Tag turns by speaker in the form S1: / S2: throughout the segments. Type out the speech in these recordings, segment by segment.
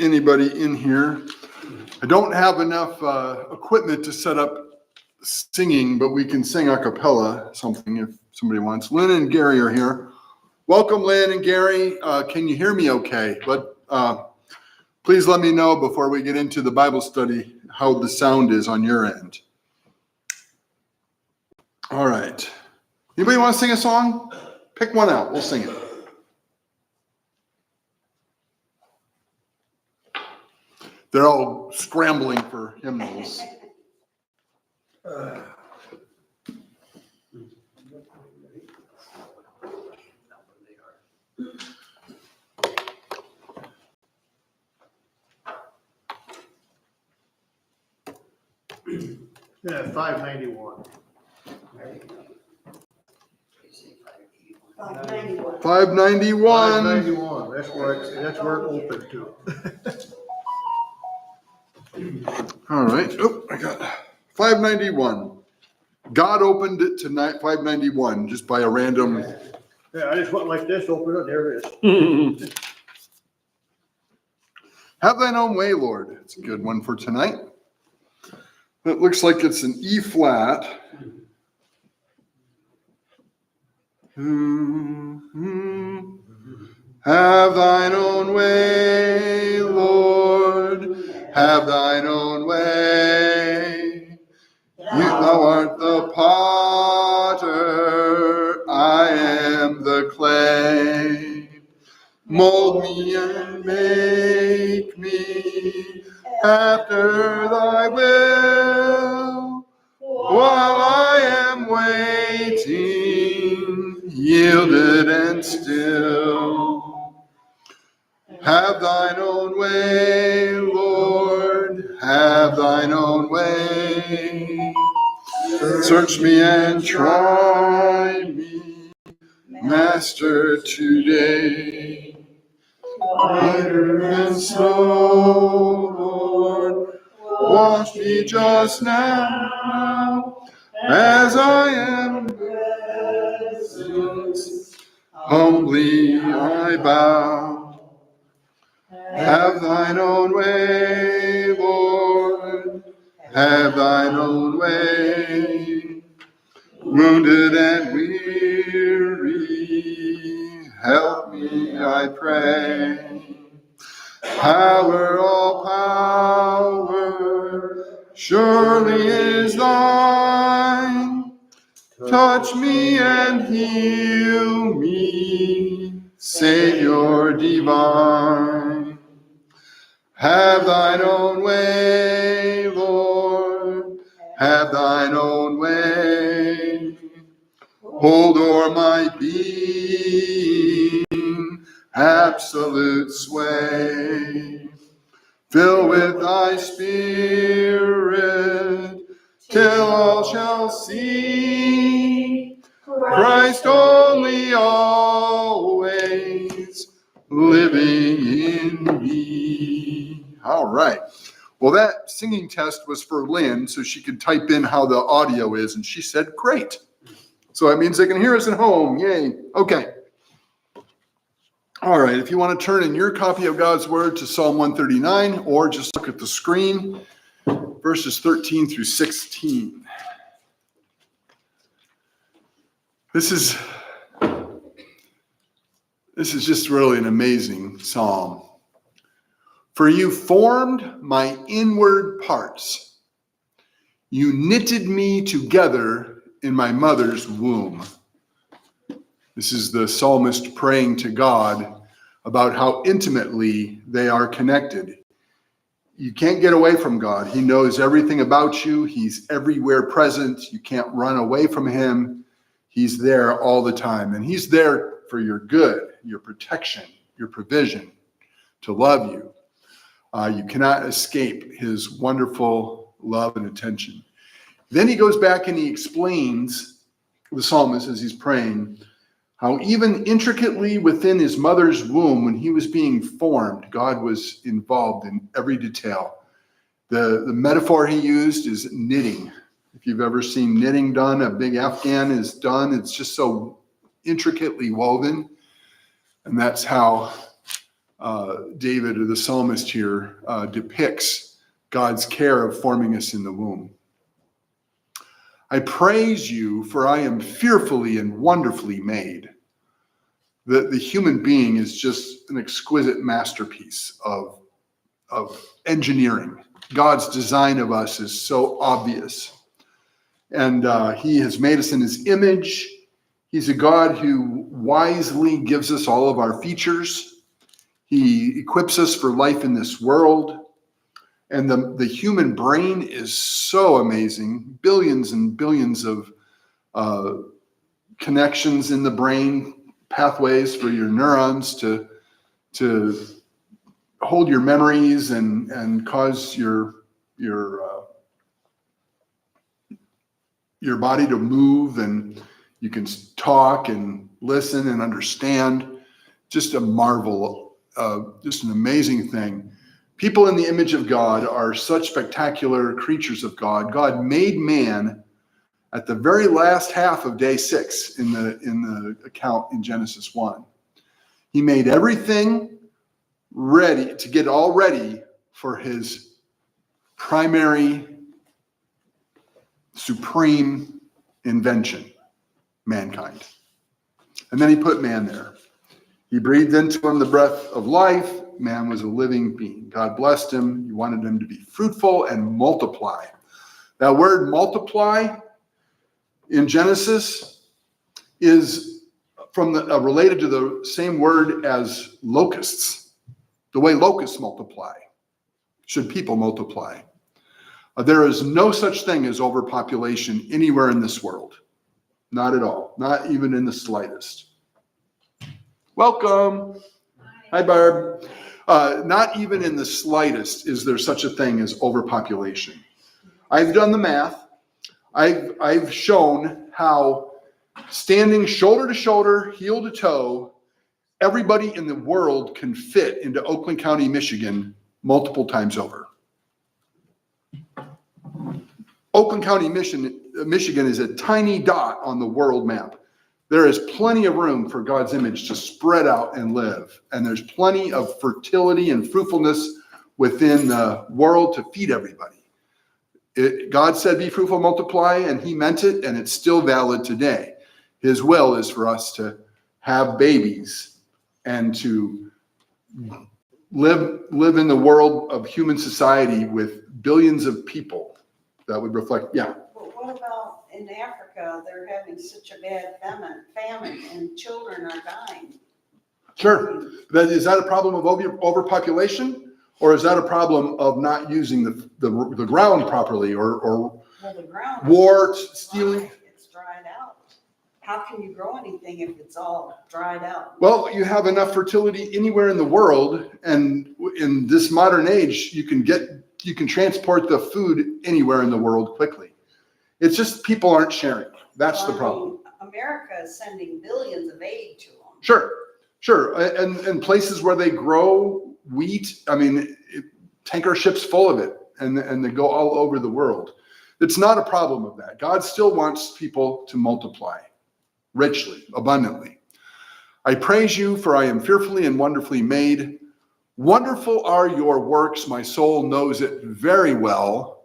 S1: anybody in here. I don't have enough equipment to set up singing, but we can sing a cappella something if somebody wants. Lynn and Gary are here. Welcome, Lynn and Gary. Can you hear me okay? But please let me know before we get into the Bible study how the sound is on your end. All right. Anybody want to sing a song? Pick one out. We'll sing it. They're all scrambling for hymnals.
S2: 591.
S1: 591.
S2: 591. That's where it opened to.
S1: All right. Oh, I got 591. God opened it to 591 just by a random.
S2: Yeah, I just went like this, open it, there it is.
S1: Have thine own way, Lord. It's a good one for tonight. It looks like it's an E flat. Have thine own way, Lord. Have thine own way. Thou art the potter, I am the clay. Mold me and make me after thy will. While I am waiting, yielded and still. Have thine own way, Lord, have thine own way. Search me and try me, Master, today. Whiter than snow, Lord, wash me just now, as I am in presence, humbly I bow. Have thine own way, Lord, have thine own way. Wounded and weary, help me, I pray. Power, all power, surely is thine. Touch me and heal me, Savior divine. Have thine own way, Lord, have thine own way. Hold o'er my being, absolute sway. Fill with thy spirit, till all shall see Christ only always living in me. All right. Well, that singing test was for Lynn, so she could type in how the audio is, and she said, great. So that means they can hear us at home. Yay. Okay. All right. If you want to turn in your copy of God's Word to Psalm 139, or just look at the screen, verses 13 through 16. This is just really an amazing psalm. For you formed my inward parts. You knitted me together in my mother's womb. This is the psalmist praying to God about how intimately they are connected. You can't get away from God. He knows everything about you. He's everywhere present. You can't run away from him. He's there all the time. And he's there for your good, your protection, your provision, to love you. You cannot escape his wonderful love and attention. Then he goes back and he explains, the psalmist as he's praying, how even intricately within his mother's womb, when he was being formed, God was involved in every detail. The metaphor he used is knitting. If you've ever seen knitting done, a big Afghan is done. It's just so intricately woven. And that's how David, or the psalmist here, depicts God's care of forming us in the womb. I praise you, for I am fearfully and wonderfully made. The human being is just an exquisite masterpiece of engineering. God's design of us is so obvious. And he has made us in his image. He's a God who wisely gives us all of our features. He equips us for life in this world. And the human brain is so amazing. Billions and billions of connections in the brain, pathways for your neurons to hold your memories and cause your body to move, and you can talk and listen and understand. Just a marvel, just an amazing thing. People in the image of God are such spectacular creatures of God. God made man at the very last half of day 6 in the account in Genesis 1. He made everything ready to get all ready for his primary, supreme invention, mankind. And then he put man there. He breathed into him the breath of life. Man was a living being. God blessed him. He wanted him to be fruitful and multiply. That word multiply in Genesis is related to the same word as locusts. The way locusts multiply, should people multiply. There is no such thing as overpopulation anywhere in this world. Not at all. Not even in the slightest. Welcome. Hi, Barb. Not even in the slightest is there such a thing as overpopulation. I've done the math. I've shown how standing shoulder to shoulder, heel to toe, everybody in the world can fit into Oakland County, Michigan, multiple times over. Oakland County, Michigan is a tiny dot on the world map. There is plenty of room for God's image to spread out and live. And there's plenty of fertility and fruitfulness within the world to feed everybody. God said, be fruitful, multiply, and he meant it, and it's still valid today. His will is for us to have babies and to live in the world of human society with billions of people that would reflect, yeah.
S3: But what about in Africa? They're having such a bad famine and children are dying.
S1: Sure. Is that a problem of overpopulation? Or is that a problem of not using the ground properly, or
S3: well, the ground
S1: war,
S3: is
S1: stealing?
S3: dry. It's dried out. How can you grow anything if it's all dried out?
S1: Well, you have enough fertility anywhere in the world, and in this modern age, you can transport the food anywhere in the world quickly. It's just people aren't sharing. That's the problem.
S3: America is sending billions of aid to them.
S1: Sure. And places where they grow wheat, tanker ships full of it, and they go all over the world. It's not a problem of that. God still wants people to multiply richly, abundantly. I praise you, for I am fearfully and wonderfully made. Wonderful are your works. My soul knows it very well.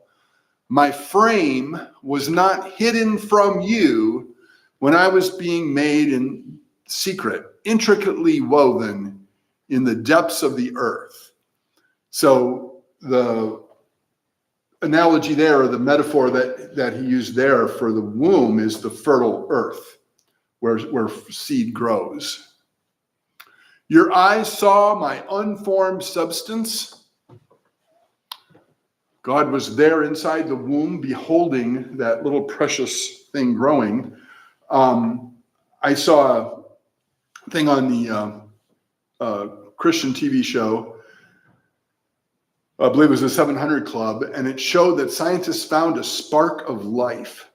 S1: My frame was not hidden from you when I was being made in secret, intricately woven in the depths of the earth. So the analogy there, or the metaphor that he used there for the womb, is the fertile earth where seed grows. Your eyes saw my unformed substance. God was there inside the womb, beholding that little precious thing growing. I saw a thing on the Christian TV show, I believe it was the 700 Club, and it showed that scientists found a spark of life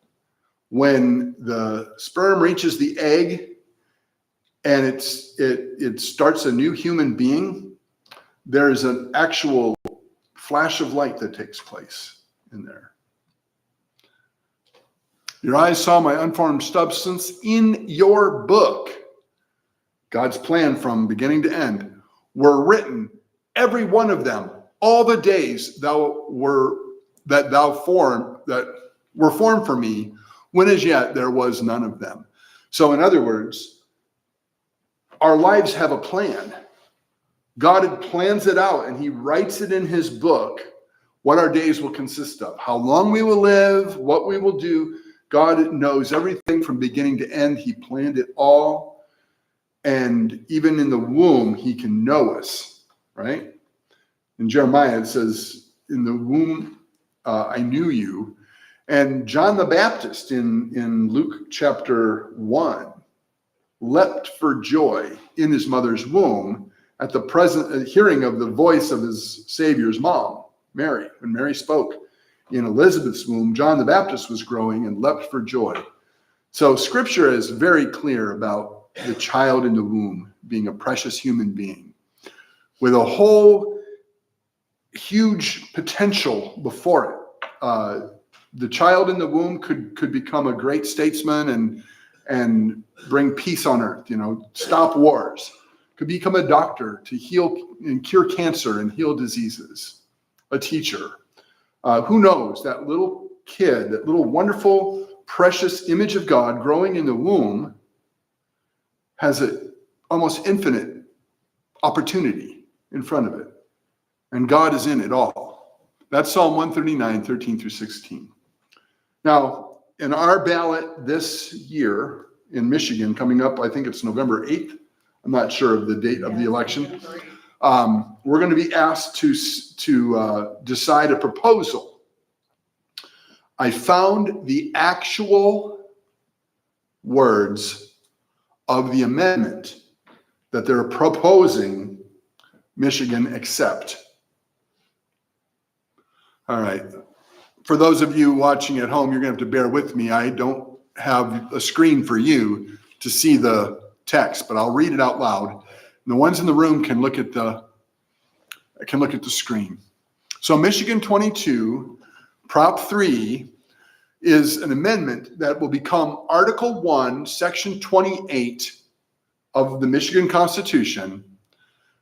S1: when the sperm reaches the egg and it starts a new human being. There's an actual flash of light that takes place in there. Your eyes saw my unformed substance in your book, God's plan from beginning to end, were written, every one of them, all the days that were formed for me, when as yet there was none of them. So in other words, our lives have a plan. God plans it out, and he writes it in his book, what our days will consist of, how long we will live, what we will do. God knows everything from beginning to end. He planned it all. And even in the womb, he can know us, right? In Jeremiah, it says, in the womb, I knew you. And John the Baptist in Luke chapter 1 leapt for joy in his mother's womb at the present hearing of the voice of his Savior's mom, Mary. When Mary spoke in Elizabeth's womb, John the Baptist was growing and leapt for joy. So scripture is very clear about the child in the womb being a precious human being with a whole huge potential before it. The child in the womb could become a great statesman and bring peace on earth, stop wars. Could become a doctor to heal and cure cancer and heal diseases. A teacher. Who knows? That little kid, that little wonderful, precious image of God growing in the womb has an almost infinite opportunity in front of it. And God is in it all. That's Psalm 139, 13 through 16. Now, in our ballot this year in Michigan, coming up, I think it's November 8th. I'm not sure of the date of the election. We're going to be asked to decide a proposal. I found the actual words of the amendment that they're proposing Michigan accept. All right. For those of you watching at home, you're going to have to bear with me. I don't have a screen for you to see the text, but I'll read it out loud. And the ones in the room can look at the screen. So Michigan 22, Prop 3 is an amendment that will become Article 1, Section 28 of the Michigan Constitution,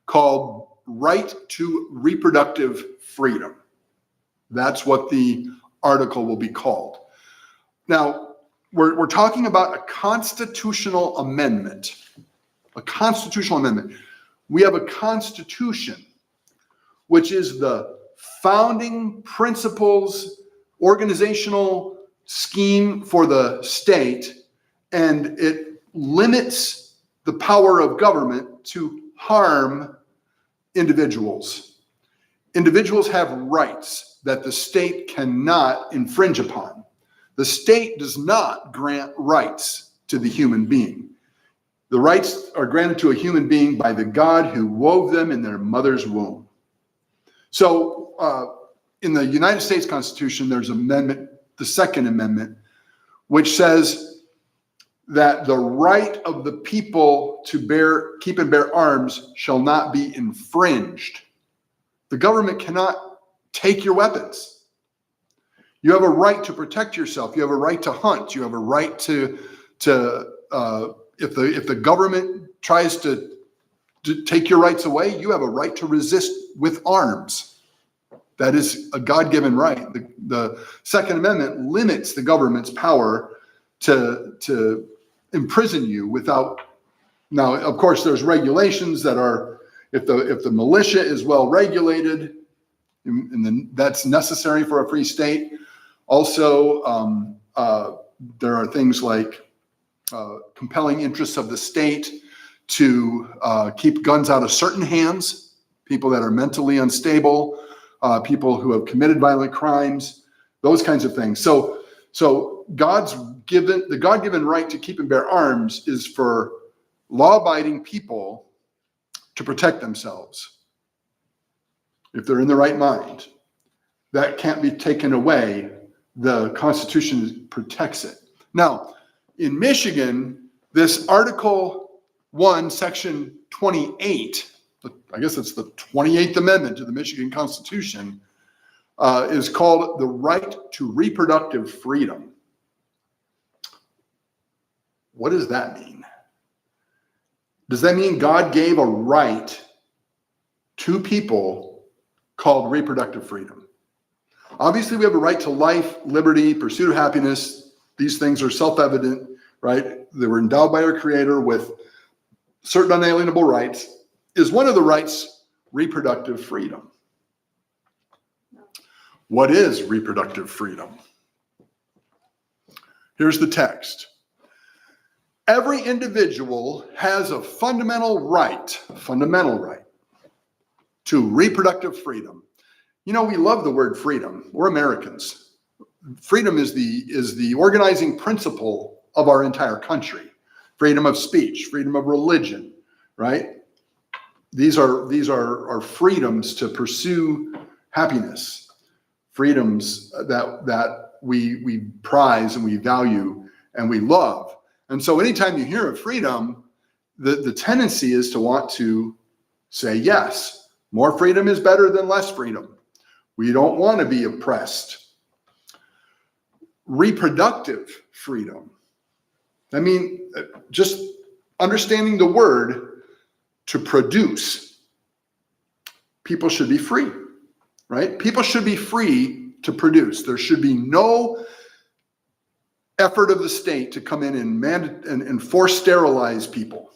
S1: called Right to Reproductive Freedom. That's what the article will be called. Now, we're talking about a constitutional amendment. A constitutional amendment. We have a constitution, which is the founding principles, organizational scheme for the state, and it limits the power of government to harm individuals. Individuals have rights that the state cannot infringe upon. The state does not grant rights to the human being. The rights are granted to a human being by the God who wove them in their mother's womb. So in the United States Constitution, there's amendment, the Second Amendment, which says that the right of the people to keep and bear arms shall not be infringed. The government cannot take your weapons. You have a right to protect yourself. You have a right to hunt. You have a right to if the government tries to take your rights away, you have a right to resist with arms. That is a God-given right. The Second Amendment limits the government's power to imprison you without. Now, of course, there's regulations that are, if the militia is well regulated, and then that's necessary for a free state. Also, there are things like compelling interests of the state to keep guns out of certain hands, people that are mentally unstable, people who have committed violent crimes, those kinds of things. So the God-given right to keep and bear arms is for law-abiding people to protect themselves if they're in the right mind. That can't be taken away. The Constitution protects it. Now, in Michigan, this Article 1, Section 28, I guess it's the 28th Amendment to the Michigan Constitution, is called the right to reproductive freedom. What does that mean? Does that mean God gave a right two people called reproductive freedom. Obviously, we have a right to life, liberty, pursuit of happiness. These things are self-evident, right? They were endowed by our Creator with certain unalienable rights. Is one of the rights reproductive freedom? What is reproductive freedom? Here's the text. Every individual has a fundamental right to reproductive freedom. You know, we love the word freedom. We're Americans. Freedom is the organizing principle of our entire country. Freedom of speech, freedom of religion, right? These are freedoms to pursue happiness, freedoms that we prize and we value and we love. And so anytime you hear of freedom, the tendency is to want to say, yes, more freedom is better than less freedom. We don't want to be oppressed. Reproductive freedom. I mean, just understanding the word to produce. People should be free, right? People should be free to produce. There should be no effort of the state to come in and force sterilize people,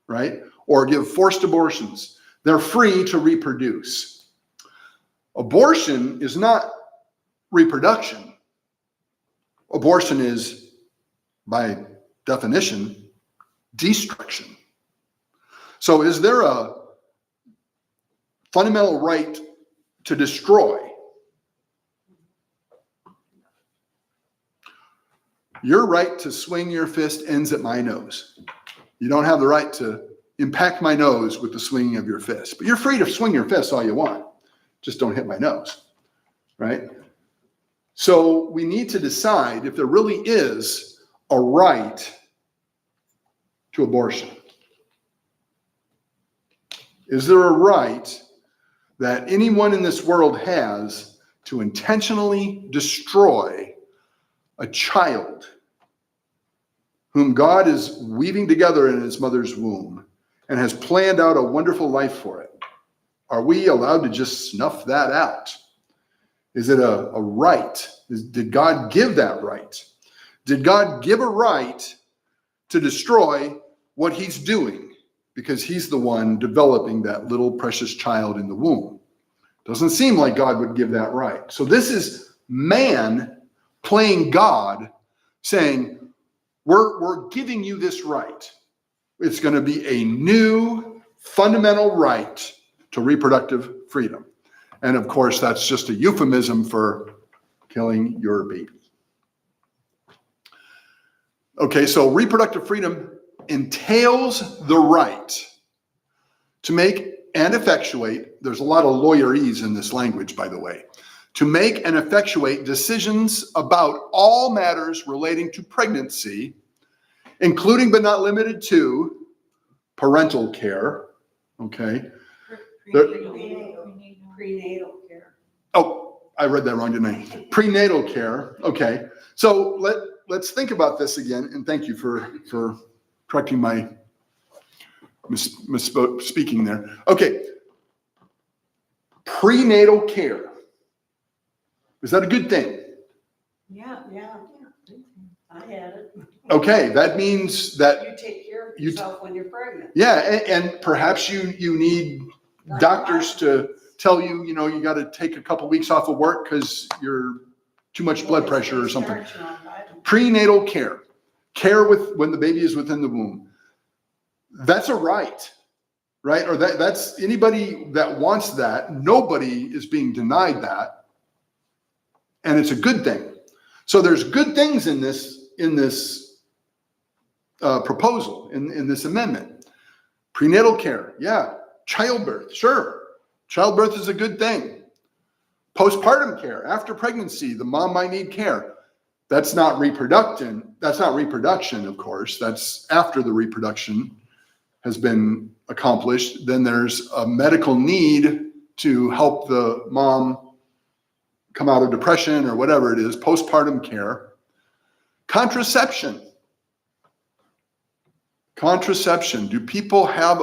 S1: right? Or give forced abortions. They're free to reproduce. Abortion is not reproduction. Abortion is, by definition, destruction. So is there a fundamental right to destroy? Your right to swing your fist ends at my nose. You don't have the right to impact my nose with the swinging of your fist. But you're free to swing your fist all you want. Just don't hit my nose, right? So we need to decide if there really is a right to abortion. Is there a right that anyone in this world has to intentionally destroy a child whom God is weaving together in his mother's womb and has planned out a wonderful life for it? Are we allowed to just snuff that out? Is it a right? Did God give that right? Did God give a right to destroy what he's doing? Because he's the one developing that little precious child in the womb. Doesn't seem like God would give that right. So this is man playing God, saying, we're giving you this right. It's going to be a new fundamental right to reproductive freedom. And of course, that's just a euphemism for killing your baby. Okay, so reproductive freedom entails the right to make and effectuate, there's a lot of lawyerese in this language, by the way, to make and effectuate decisions about all matters relating to pregnancy, including but not limited to parental care, okay?
S3: Prenatal care.
S1: Oh, I read that wrong, didn't I? Prenatal care, okay. So let's think about this again, and thank you for correcting my misspeaking there. Okay, prenatal care. Is that a good thing?
S3: Yeah. I had it.
S1: Okay, that means that
S3: You take care of yourself when you're pregnant.
S1: yeah, and perhaps you need doctors to tell you, you got to take a couple weeks off of work because you're too much blood pressure or something. Prenatal care, when the baby is within the womb. That's a right? Or that's anybody that wants that. Nobody is being denied that, and it's a good thing. So there's good things in this proposal, in this amendment. Prenatal care, yeah. Childbirth, sure. Childbirth is a good thing. Postpartum care, after pregnancy, the mom might need care. That's not reproduction. That's not reproduction, of course. That's after the reproduction has been accomplished. Then there's a medical need to help the mom come out of depression or whatever it is, postpartum care. Contraception. Do people have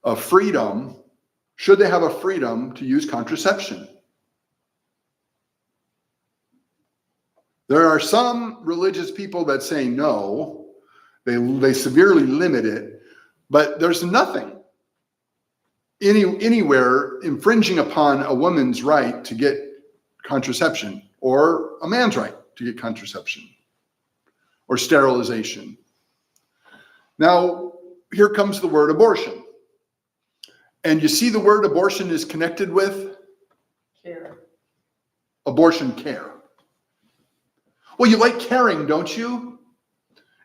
S1: a freedom should they have a freedom to use contraception? There are some religious people that say no, they severely limit it, but there's nothing anywhere infringing upon a woman's right to get contraception or a man's right to get contraception or sterilization. Now, here comes the word abortion. And you see the word abortion is connected with
S3: Care.
S1: abortion care. Well, you like caring, don't you?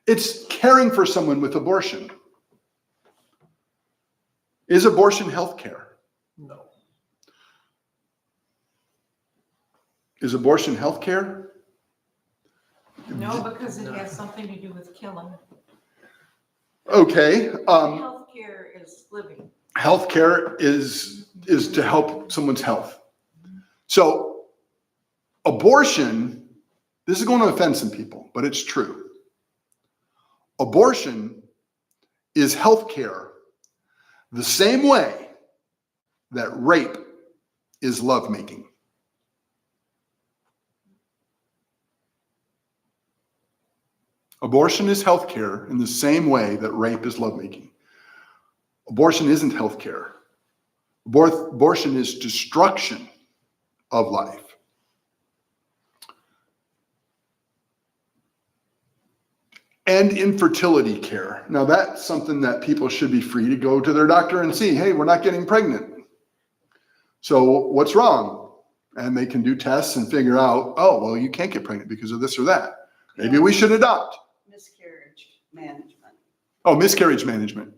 S1: It's caring for someone with abortion. Is abortion health care?
S2: No.
S1: Is abortion health care?
S4: No, because it has something to do with killing.
S1: Okay.
S4: Healthcare is living.
S1: Healthcare is to help someone's health. So abortion, this is going to offend some people, but it's true. Abortion is healthcare the same way that rape is lovemaking. Abortion is healthcare in the same way that rape is lovemaking. Abortion isn't healthcare. Abortion is destruction of life. And infertility care. Now that's something that people should be free to go to their doctor and see, hey, we're not getting pregnant. So what's wrong? And they can do tests and figure out, oh, well, you can't get pregnant because of this or that. Maybe we should adopt.
S3: Miscarriage management.
S1: Oh, miscarriage management.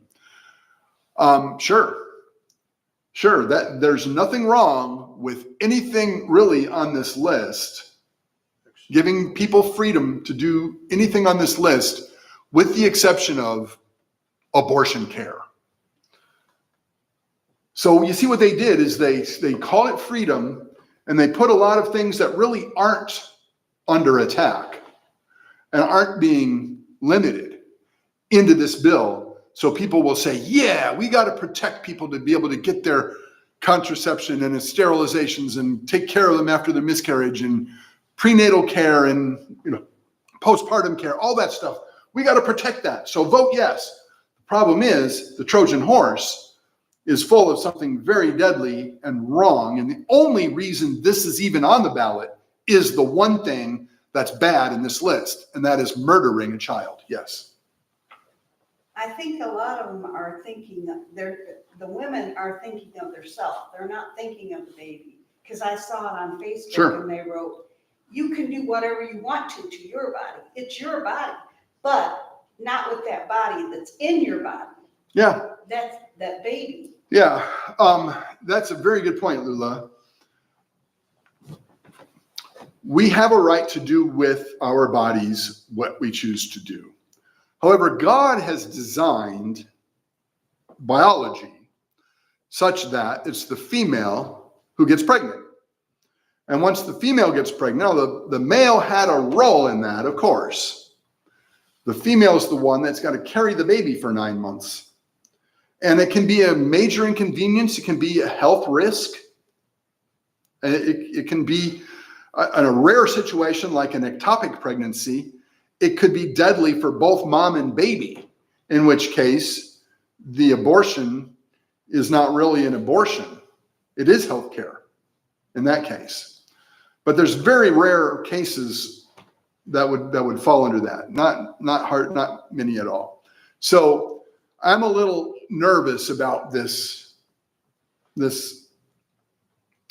S1: Sure, that there's nothing wrong with anything really on this list, giving people freedom to do anything on this list, with the exception of abortion care. So you see what they did is they call it freedom, and they put a lot of things that really aren't under attack and aren't being limited into this bill. So people will say, yeah, we got to protect people to be able to get their contraception and sterilizations and take care of them after their miscarriage and prenatal care and postpartum care, all that stuff. We got to protect that. So vote yes. The problem is the Trojan horse is full of something very deadly and wrong. And the only reason this is even on the ballot is the one thing that's bad in this list, and that is murdering a child. Yes.
S3: I think a lot of them are thinking, the women are thinking of themselves. They're not thinking of the baby. Because I saw it on Facebook
S1: Sure.
S3: and they wrote, you can do whatever you want to your body. It's your body, but not with that body that's in your body.
S1: Yeah.
S3: That's that baby.
S1: Yeah. That's a very good point, Lula. We have a right to do with our bodies what we choose to do. However, God has designed biology such that it's the female who gets pregnant. And once the female gets pregnant, now the male had a role in that, of course. The female is the one that's got to carry the baby for 9 months. And it can be a major inconvenience. It can be a health risk. It can be in a rare situation like an ectopic pregnancy. It could be deadly for both mom and baby, in which case the abortion is not really an abortion. It is healthcare in that case. But there's very rare cases that would fall under that. Not many at all. So I'm a little nervous about this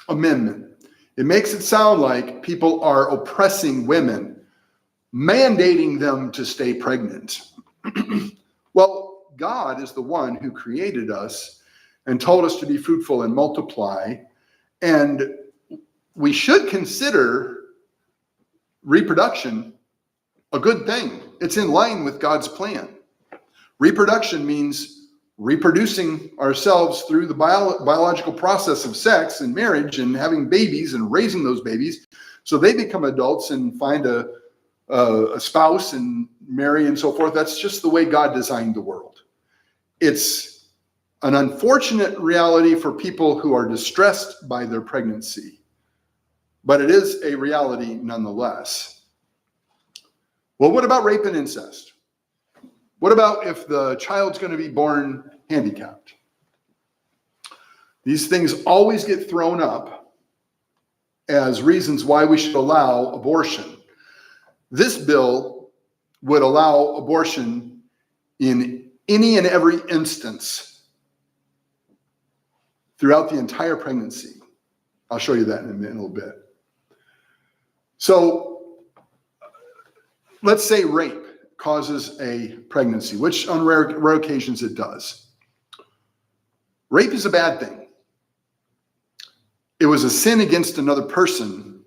S1: amendment. It makes it sound like people are oppressing women, mandating them to stay pregnant. Well, God is the one who created us and told us to be fruitful and multiply. And we should consider reproduction a good thing. It's in line with God's plan. Reproduction means reproducing ourselves through the biological process of sex and marriage and having babies and raising those babies so they become adults and find a spouse and marry and so forth. That's just the way God designed the world. It's an unfortunate reality for people who are distressed by their pregnancy, but it is a reality nonetheless. Well, what about rape and incest? What about if the child's going to be born handicapped? These things always get thrown up as reasons why we should allow abortion. This bill would allow abortion in any and every instance throughout the entire pregnancy. I'll show you that in a little bit. So let's say rape causes a pregnancy, which on rare occasions it does. Rape is a bad thing. It was a sin against another person,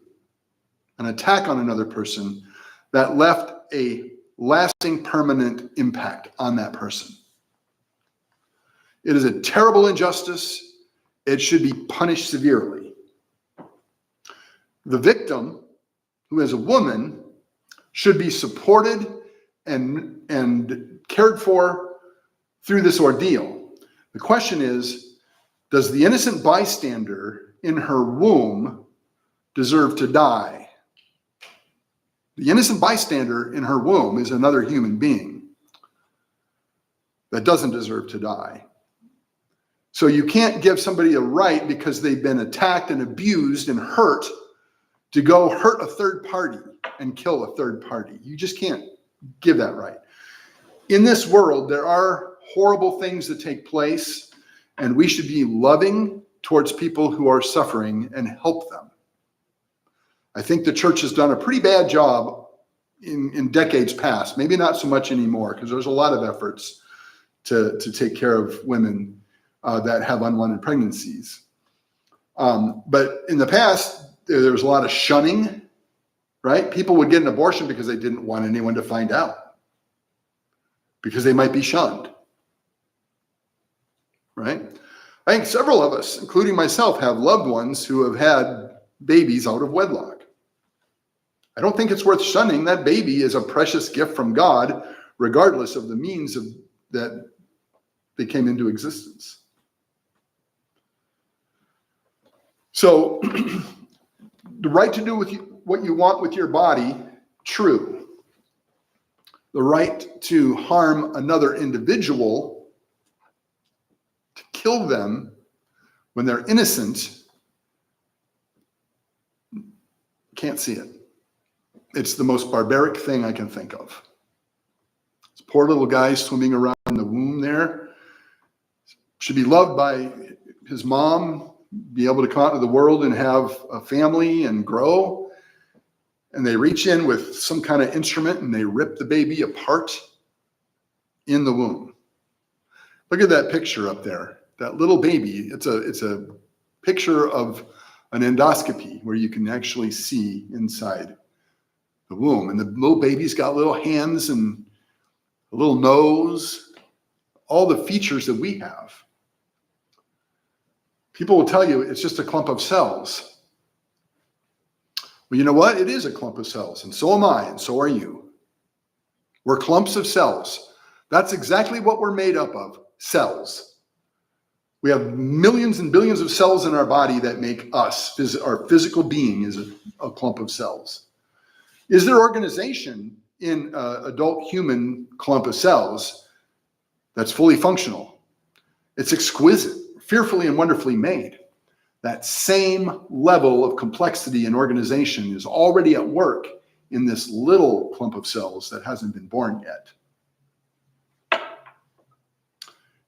S1: an attack on another person that left a lasting, permanent impact on that person. It is a terrible injustice. It should be punished severely. The victim, who is a woman, should be supported and cared for through this ordeal. The question is, does the innocent bystander in her womb deserve to die? The innocent bystander in her womb is another human being that doesn't deserve to die. So you can't give somebody a right because they've been attacked and abused and hurt to go hurt a third party and kill a third party. You just can't give that right. In this world, there are horrible things that take place, and we should be loving towards people who are suffering and help them. I think the church has done a pretty bad job in decades past, maybe not so much anymore, because there's a lot of efforts to take care of women that have unwanted pregnancies. But in the past, there was a lot of shunning, right? People would get an abortion because they didn't want anyone to find out, because they might be shunned, right? I think several of us, including myself, have loved ones who have had babies out of wedlock. I don't think it's worth shunning. That baby is a precious gift from God, regardless of the means that they came into existence. So the right to do what you want with your body, true. The right to harm another individual, to kill them when they're innocent, can't see it. It's the most barbaric thing I can think of. This poor little guy swimming around in the womb there should be loved by his mom, be able to come out into the world and have a family and grow. And they reach in with some kind of instrument and they rip the baby apart in the womb. Look at that picture up there. That little baby, it's a picture of an endoscopy where you can actually see inside the womb. And the little baby's got little hands and a little nose, all the features that we have. People will tell you it's just a clump of cells. Well, you know what? It is a clump of cells, and so am I, and so are you. We're clumps of cells. That's exactly what we're made up of, cells. We have millions and billions of cells in our body that make us. Our physical being is a clump of cells. Is there organization in an adult human clump of cells that's fully functional? It's exquisite, fearfully and wonderfully made. That same level of complexity and organization is already at work in this little clump of cells that hasn't been born yet.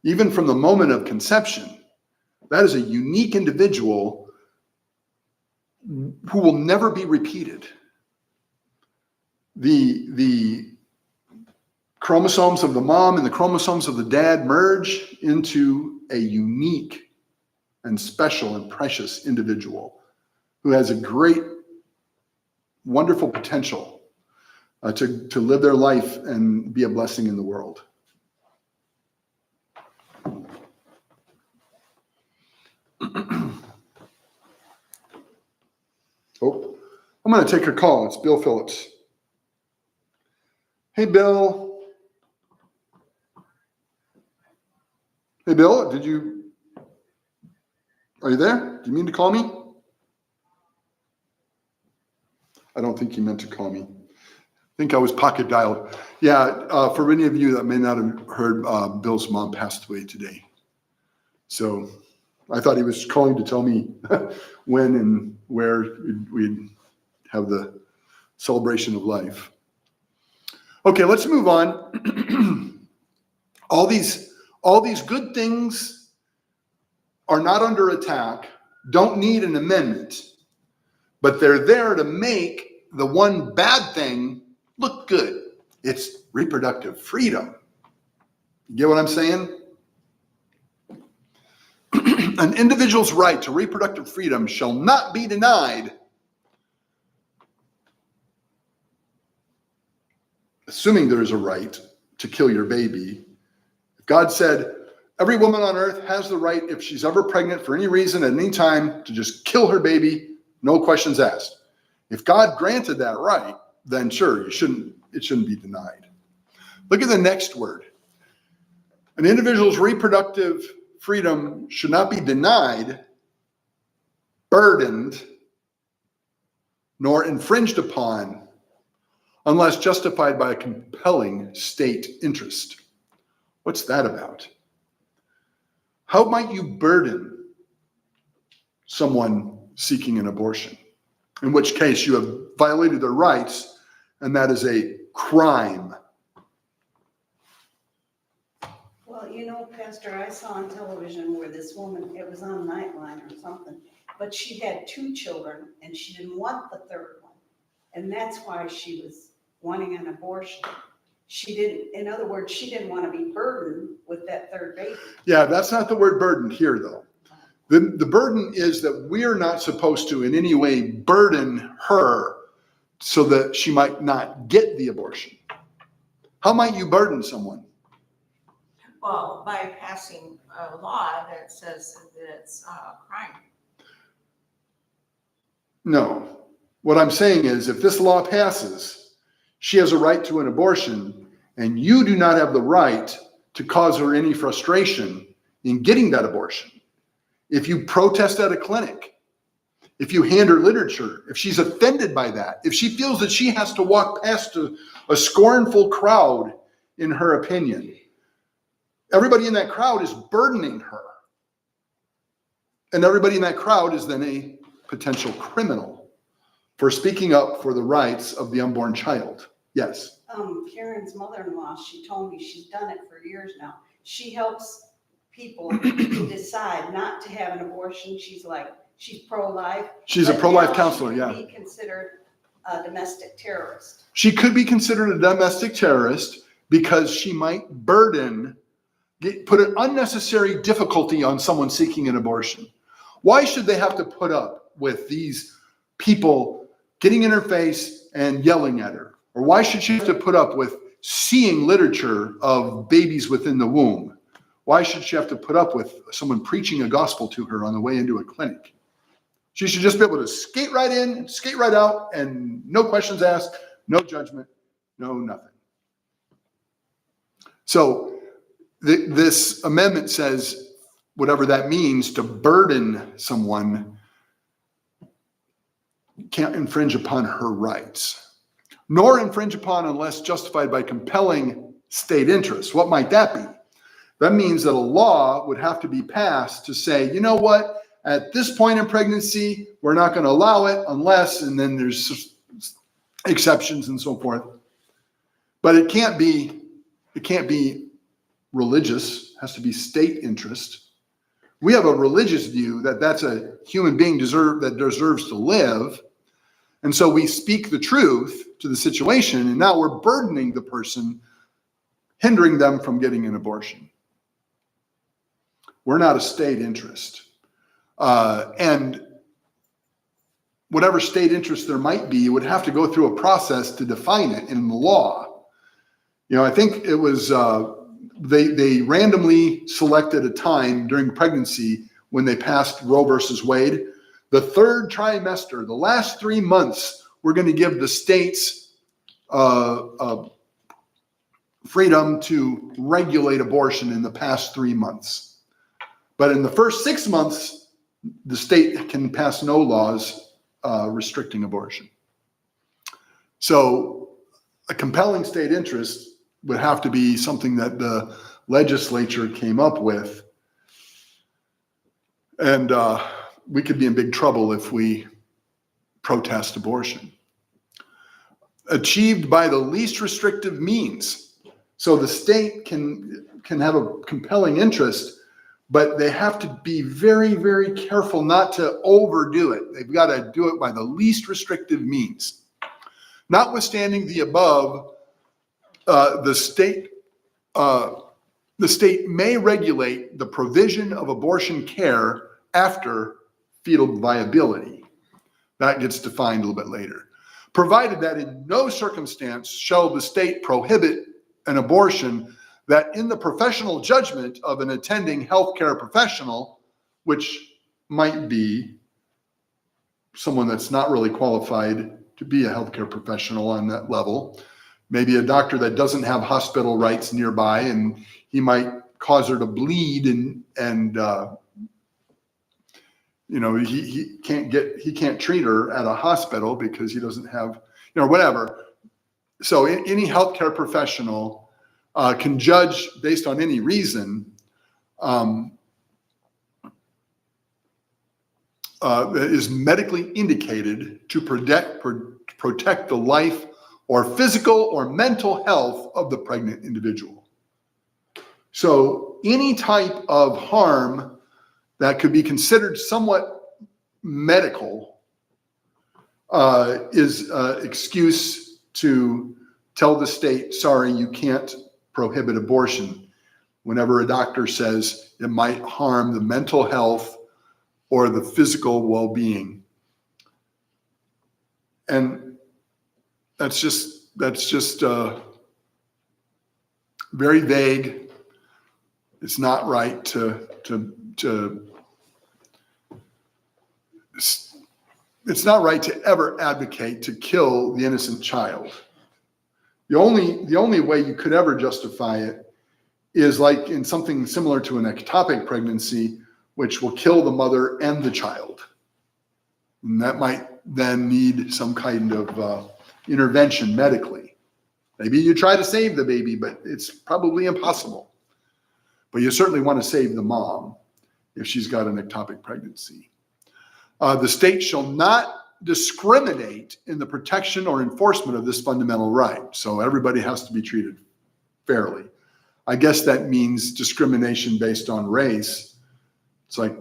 S1: Even from the moment of conception, that is a unique individual who will never be repeated. The chromosomes of the mom and the chromosomes of the dad merge into a unique and special and precious individual who has a great, wonderful potential to live their life and be a blessing in the world. Oh, I'm going to take a call. It's Bill Phillips. Hey, Bill. Hey, Bill, are you there? Do you mean to call me? I don't think he meant to call me. I think I was pocket dialed. Yeah, for many of you that may not have heard, Bill's mom passed away today. So I thought he was calling to tell me when and where we'd have the celebration of life. Okay, let's move on. All these good things are not under attack, don't need an amendment, but they're there to make the one bad thing look good. It's reproductive freedom. You get what I'm saying? An individual's right to reproductive freedom shall not be denied, assuming there is a right to kill your baby. God said, every woman on earth has the right, if she's ever pregnant for any reason at any time, to just kill her baby, no questions asked. If God granted that right, then sure, it shouldn't be denied. Look at the next word. An individual's reproductive freedom should not be denied, burdened, nor infringed upon, unless justified by a compelling state interest. What's that about? How might you burden someone seeking an abortion? In which case you have violated their rights, and that is a crime.
S3: Well, Pastor, I saw on television where this woman, it was on Nightline or something, but she had 2 children and she didn't want the 3rd one. And that's why she was wanting an abortion. In other words, she didn't want to be burdened with that 3rd baby. Yeah,
S1: that's not the word burdened here, though. The burden is that we're not supposed to in any way burden her so that she might not get the abortion. How might you burden someone?
S4: Well, by passing a law that says that it's a crime.
S1: No. What I'm saying is, if this law passes, she has a right to an abortion, and you do not have the right to cause her any frustration in getting that abortion. If you protest at a clinic, if you hand her literature, if she's offended by that, if she feels that she has to walk past a scornful crowd in her opinion, everybody in that crowd is burdening her. And everybody in that crowd is then a potential criminal for speaking up for the rights of the unborn child. Yes.
S3: Karen's mother-in-law, she told me she's done it for years now. She helps people to decide not to have an abortion. She's pro-life.
S1: She's a pro-life counselor, yeah.
S3: She could be considered a domestic terrorist.
S1: She could be considered a domestic terrorist because she might put an unnecessary difficulty on someone seeking an abortion. Why should they have to put up with these people getting in her face and yelling at her? Or why should she have to put up with seeing literature of babies within the womb? Why should she have to put up with someone preaching a gospel to her on the way into a clinic? She should just be able to skate right in, skate right out, and no questions asked, no judgment, no nothing. So this amendment says, whatever that means, to burden someone can't infringe upon her rights, nor infringe upon unless justified by compelling state interest. What might that be? That means that a law would have to be passed to say, you know what, at this point in pregnancy, we're not going to allow it unless, and then there's exceptions and so forth. But it can't be religious, it has to be state interest. We have a religious view that that's a human being that deserves to live. And so we speak the truth to the situation, and now we're burdening the person, hindering them from getting an abortion. We're not a state interest. And whatever state interest there might be, you would have to go through a process to define it in the law. I think it was, they randomly selected a time during pregnancy when they passed Roe versus Wade. The 3rd trimester, the last 3 months, we're going to give the states freedom to regulate abortion in the past 3 months. But in the first 6 months, the state can pass no laws restricting abortion. So a compelling state interest would have to be something that the legislature came up with. And we could be in big trouble if we protest abortion. Achieved by the least restrictive means. So the state can have a compelling interest, but they have to be very, very careful not to overdo it. They've got to do it by the least restrictive means. Notwithstanding the above, the state may regulate the provision of abortion care after fetal viability. That gets defined a little bit later. Provided that in no circumstance shall the state prohibit an abortion that in the professional judgment of an attending healthcare professional, which might be someone that's not really qualified to be a healthcare professional on that level, maybe a doctor that doesn't have hospital rights nearby, and he might cause her to bleed and he can't treat her at a hospital because he doesn't have, whatever. So any healthcare professional can judge based on any reason that is medically indicated to protect the life or physical or mental health of the pregnant individual. So any type of harm that could be considered somewhat medical is excuse to tell the state, sorry, you can't prohibit abortion, whenever a doctor says it might harm the mental health or the physical well-being. And that's just very vague. It's not right it's not right to ever advocate to kill the innocent child. The only way you could ever justify it is like in something similar to an ectopic pregnancy, which will kill the mother and the child. And that might then need some kind of intervention medically. Maybe you try to save the baby, but it's probably impossible. But you certainly want to save the mom if she's got an ectopic pregnancy. The state shall not discriminate in the protection or enforcement of this fundamental right. So everybody has to be treated fairly. I guess that means discrimination based on race. It's like,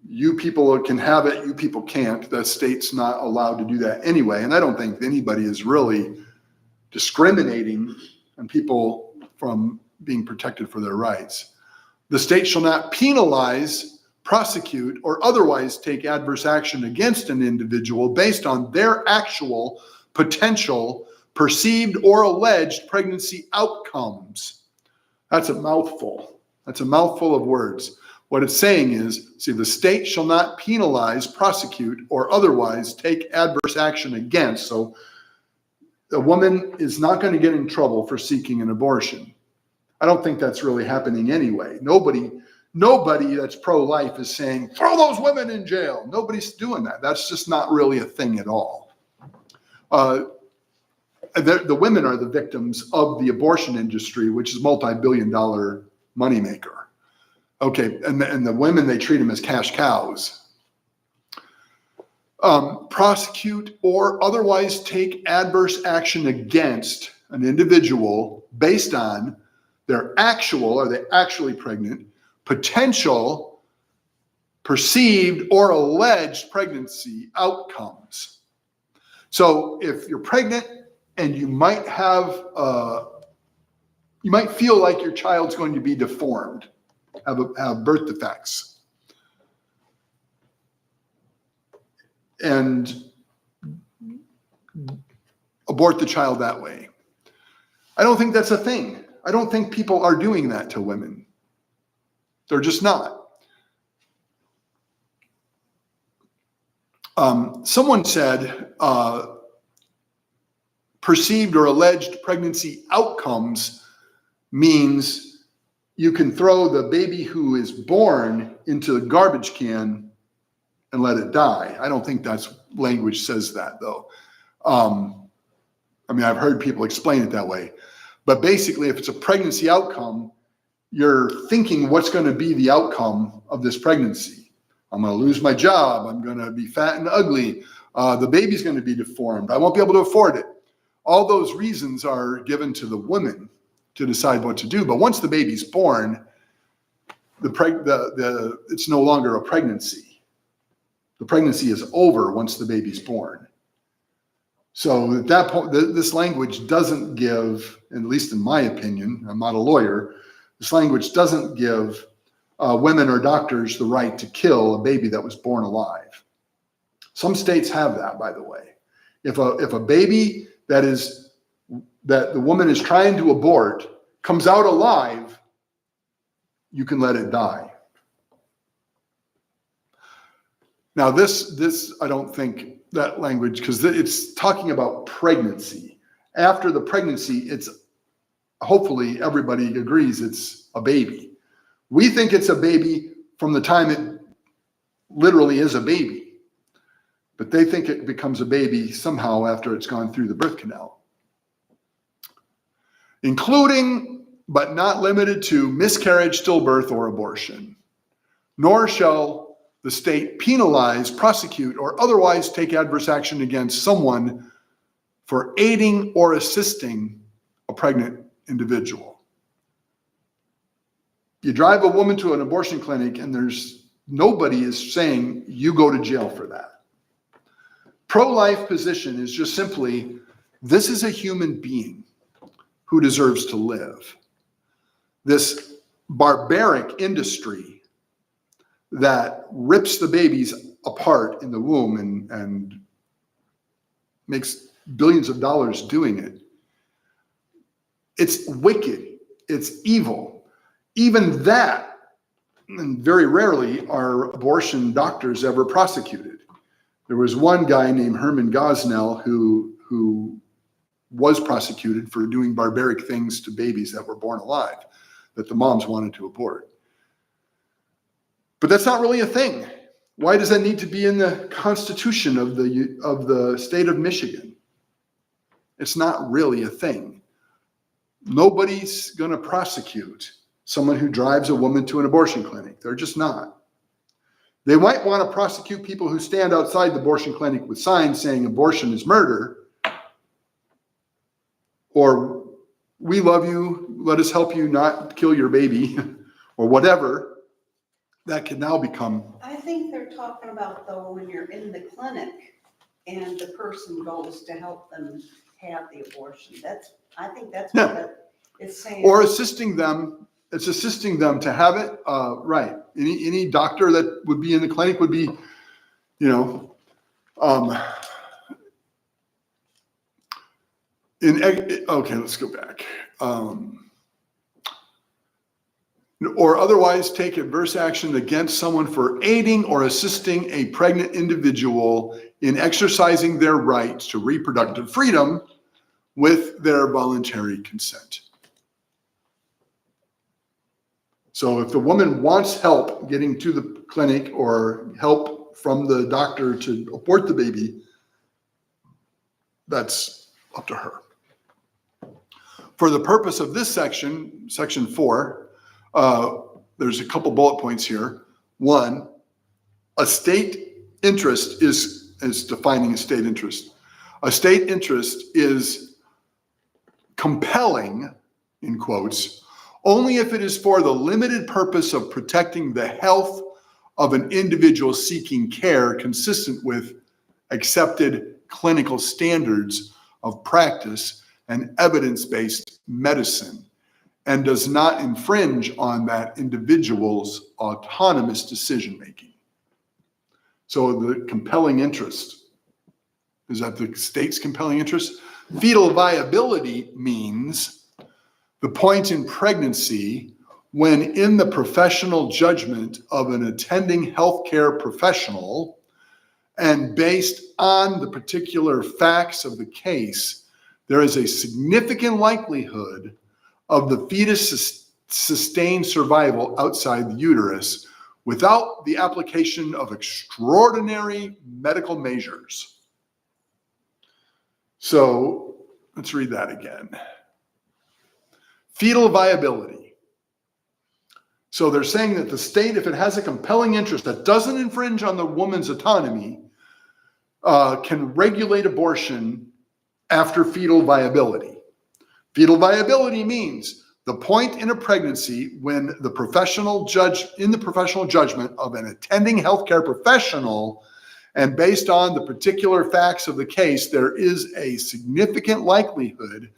S1: you people can have it, you people can't. The state's not allowed to do that anyway. And I don't think anybody is really discriminating on people from being protected for their rights. The state shall not penalize, prosecute, or otherwise take adverse action against an individual based on their actual, potential, perceived, or alleged pregnancy outcomes. That's a mouthful. That's a mouthful of words. What it's saying is, see, the state shall not penalize, prosecute, or otherwise take adverse action against. So a woman is not going to get in trouble for seeking an abortion. I don't think that's really happening anyway. Nobody that's pro-life is saying, throw those women in jail. Nobody's doing that. That's just not really a thing at all. The women are the victims of the abortion industry, which is multi-billion-dollar moneymaker. Okay, and the women, they treat them as cash cows. Prosecute or otherwise take adverse action against an individual based on their actual, are they actually pregnant, potential, perceived, or alleged pregnancy outcomes. So if you're pregnant and you might feel like your child's going to be deformed, have birth defects, and abort the child that way. I don't think that's a thing. I don't think people are doing that to women. They're just not. Someone said perceived or alleged pregnancy outcomes means you can throw the baby who is born into the garbage can and let it die. I don't think that's language says that, though. I mean, I've heard people explain it that way. But basically, if it's a pregnancy outcome, you're thinking what's going to be the outcome of this pregnancy. I'm going to lose my job. I'm going to be fat and ugly. The baby's going to be deformed. I won't be able to afford it. All those reasons are given to the women to decide what to do. But once the baby's born, it's no longer a pregnancy. The pregnancy is over once the baby's born. So at that point, this language doesn't give, at least in my opinion, I'm not a lawyer, this language doesn't give women or doctors the right to kill a baby that was born alive. Some states have that, by the way. If a baby that the woman is trying to abort comes out alive, you can let it die. Now this I don't think that language, because it's talking about pregnancy. After the pregnancy, it's hopefully everybody agrees it's a baby. We think it's a baby from the time it literally is a baby, but they think it becomes a baby somehow after it's gone through the birth canal. Including, but not limited to, miscarriage, stillbirth, or abortion. Nor shall the state penalize, prosecute, or otherwise take adverse action against someone for aiding or assisting a pregnant individual. You drive a woman to an abortion clinic and nobody is saying you go to jail for that. Pro-life position is just simply, this is a human being who deserves to live. This barbaric industry that rips the babies apart in the womb and makes billions of dollars doing it. It's wicked. It's evil. Even that, and very rarely are abortion doctors ever prosecuted. There was one guy named Herman Gosnell who was prosecuted for doing barbaric things to babies that were born alive, that the moms wanted to abort. But that's not really a thing. Why does that need to be in the Constitution of the state of Michigan? It's not really a thing. Nobody's going to prosecute someone who drives a woman to an abortion clinic. They're just not. They might want to prosecute people who stand outside the abortion clinic with signs saying abortion is murder, or we love you, let us help you not kill your baby, or whatever. That can now become.
S3: I think they're talking about, though, when you're in the clinic and the person goes to help them have the abortion. I think that's what that is saying.
S1: Or assisting them. It's assisting them to have it. Right. Any doctor that would be in the clinic would be, okay, let's go back. Or otherwise take adverse action against someone for aiding or assisting a pregnant individual in exercising their rights to reproductive freedom with their voluntary consent. So if the woman wants help getting to the clinic or help from the doctor to abort the baby, that's up to her. For the purpose of this section, section 4, there's a couple bullet points here. One, a state interest is defining a state interest. A state interest is compelling, in quotes, only if it is for the limited purpose of protecting the health of an individual seeking care consistent with accepted clinical standards of practice and evidence-based medicine, and does not infringe on that individual's autonomous decision-making. So the compelling interest, is that the state's compelling interest? Fetal viability means the point in pregnancy when in the professional judgment of an attending healthcare professional and based on the particular facts of the case, there is a significant likelihood of the fetus sustain survival outside the uterus without the application of extraordinary medical measures. So let's read that again. Fetal viability. So they're saying that the state, if it has a compelling interest that doesn't infringe on the woman's autonomy, can regulate abortion after fetal viability. Fetal viability means the point in a pregnancy when the professional judgment of an attending healthcare professional, and based on the particular facts of the case, there is a significant likelihood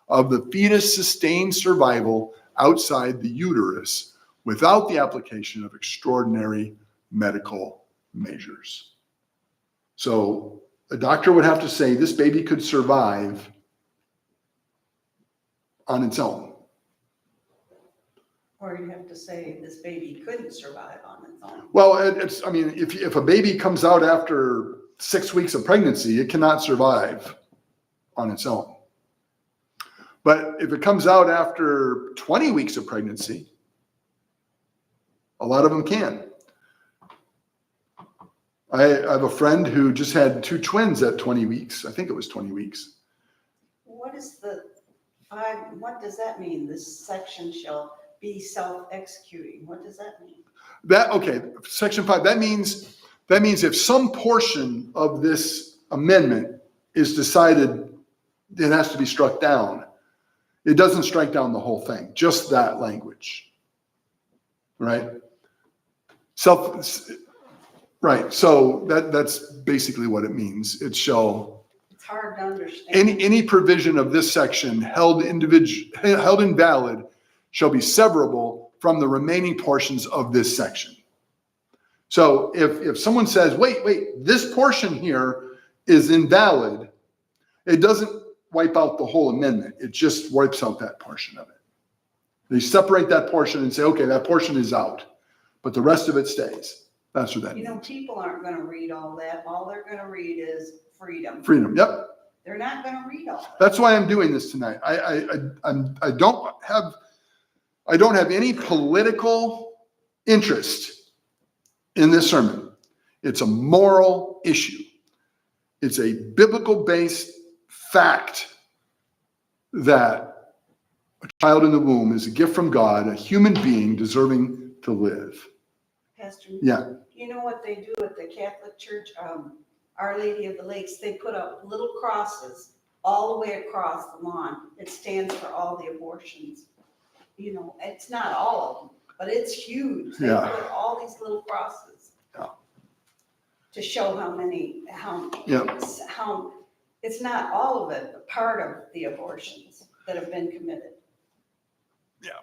S1: of the fetus sustained survival outside the uterus without the application of extraordinary medical measures. So a doctor would have to say this baby could survive on its own.
S3: Or you'd have to say this baby couldn't survive on its own.
S1: Well, if a baby comes out after 6 weeks of pregnancy, it cannot survive on its own. But if it comes out after 20 weeks of pregnancy, a lot of them can. I have a friend who just had 2 twins at 20 weeks. I think it was 20 weeks.
S3: What does that mean? This section shall be self-executing. What does that mean?
S1: Section 5, that means if some portion of this amendment is decided it has to be struck down, it doesn't strike down the whole thing, just that language. Right? Right. So that's basically what it means. It shall.
S3: It's hard to understand.
S1: Any provision of this section held invalid shall be severable from the remaining portions of this section. So if someone says, wait, this portion here is invalid, it doesn't wipe out the whole amendment. It just wipes out that portion of it. They separate that portion and say, okay, that portion is out, but the rest of it stays. That's what that means.
S3: People aren't going to read all that. All they're going to read is freedom.
S1: Freedom. Yep.
S3: They're not going to read all that.
S1: That's why I'm doing this tonight. I don't have any political interest in this sermon. It's a moral issue. It's a biblical-based fact that a child in the womb is a gift from God, a human being deserving to live.
S3: Pastor,
S1: Yeah.
S3: you know what they do at the Catholic Church? Our Lady of the Lakes, they put up little crosses all the way across the lawn. It stands for all the abortions. It's not all of them, but it's huge. They put all these little crosses to show how it's not all of it, but part of the abortions that have been committed.
S1: Yeah.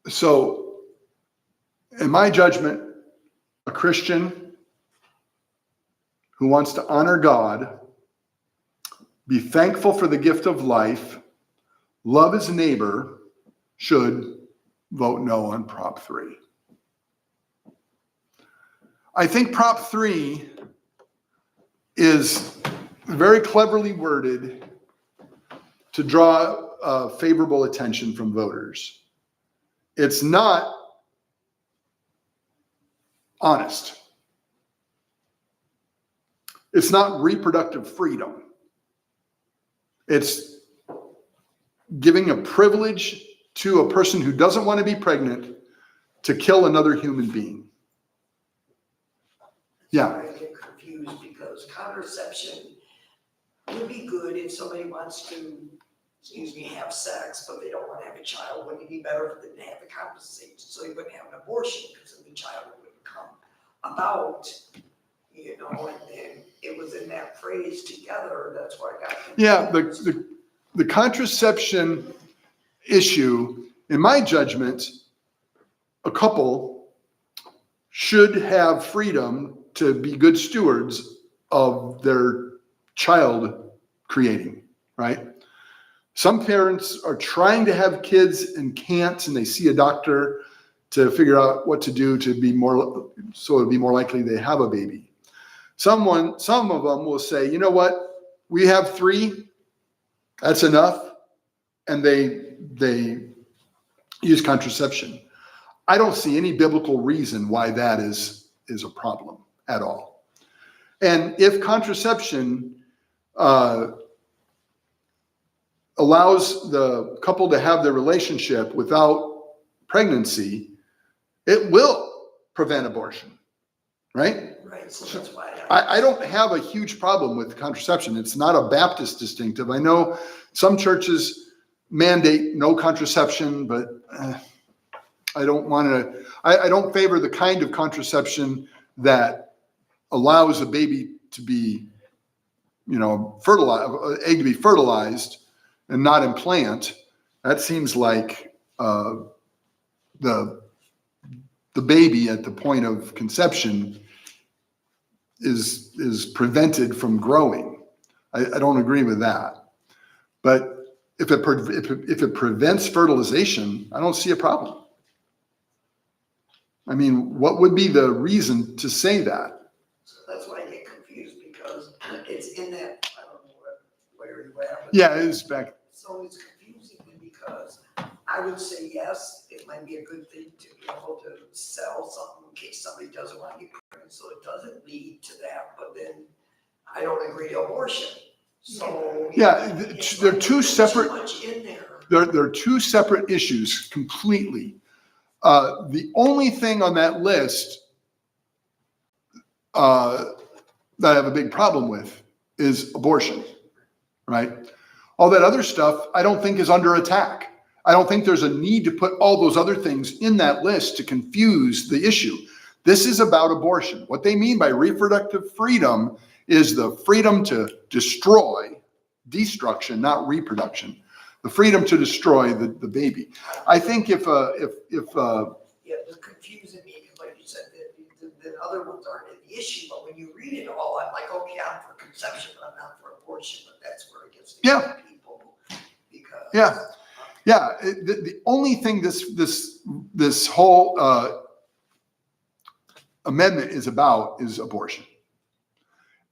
S1: So, in my judgment, a Christian who wants to honor God, be thankful for the gift of life, love his neighbor, should vote no on Prop 3. I think Prop 3 is very cleverly worded to draw favorable attention from voters. It's not honest. It's not reproductive freedom. It's giving a privilege to a person who doesn't want to be pregnant to kill another human being. Yeah.
S5: I get confused because contraception would be good if somebody wants to, have sex, but they don't want to have a child. Wouldn't it be better for them to have the contraception so they wouldn't have an abortion because then the child wouldn't come about, and then it was in that phrase together. That's why I got confused.
S1: Yeah, the contraception issue, in my judgment, a couple should have freedom to be good stewards of their child creating, right? Some parents are trying to have kids and can't, and they see a doctor to figure out what to do to be more, so it'll be more likely they have a baby. Some of them will say, you know what, we have 3, that's enough, and they use contraception. I don't see any biblical reason why that is a problem at all. And if contraception allows the couple to have their relationship without pregnancy, it will prevent abortion, right?
S5: Right, so that's why
S1: I don't have a huge problem with contraception. It's not a Baptist distinctive. I know some churches mandate no contraception, but I don't want to, I don't favor the kind of contraception that allows a baby to be, fertilized, egg to be fertilized and not implant. That seems like the baby at the point of conception is prevented from growing. I don't agree with that. But if it prevents fertilization, I don't see a problem. I mean, what would be the reason to say that?
S5: So that's why I get confused, because it's in that, I don't know where you at. But
S1: Yeah, it is back.
S5: so it's confusing because I would say, yes, it might be a good thing to be able to sell something in case somebody doesn't want to get pregnant, so it doesn't lead to that, but then I don't agree to abortion. So.
S1: Yeah, they're two separate.
S5: Too much in there.
S1: They're two separate issues completely. The only thing on that list that I have a big problem with is abortion, right? All that other stuff I don't think is under attack. I don't think there's a need to put all those other things in that list to confuse the issue. This is about abortion. What they mean by reproductive freedom is the freedom to destroy, destruction, not reproduction, the freedom to destroy the baby. I think if
S5: Yeah, it's confusing me, because like you said, the other ones aren't the issue, but when you read it all, I'm like, okay, I'm for conception, but I'm not for abortion, but that's where it gets to people. Because.
S1: Yeah. The only thing this whole amendment is about is abortion.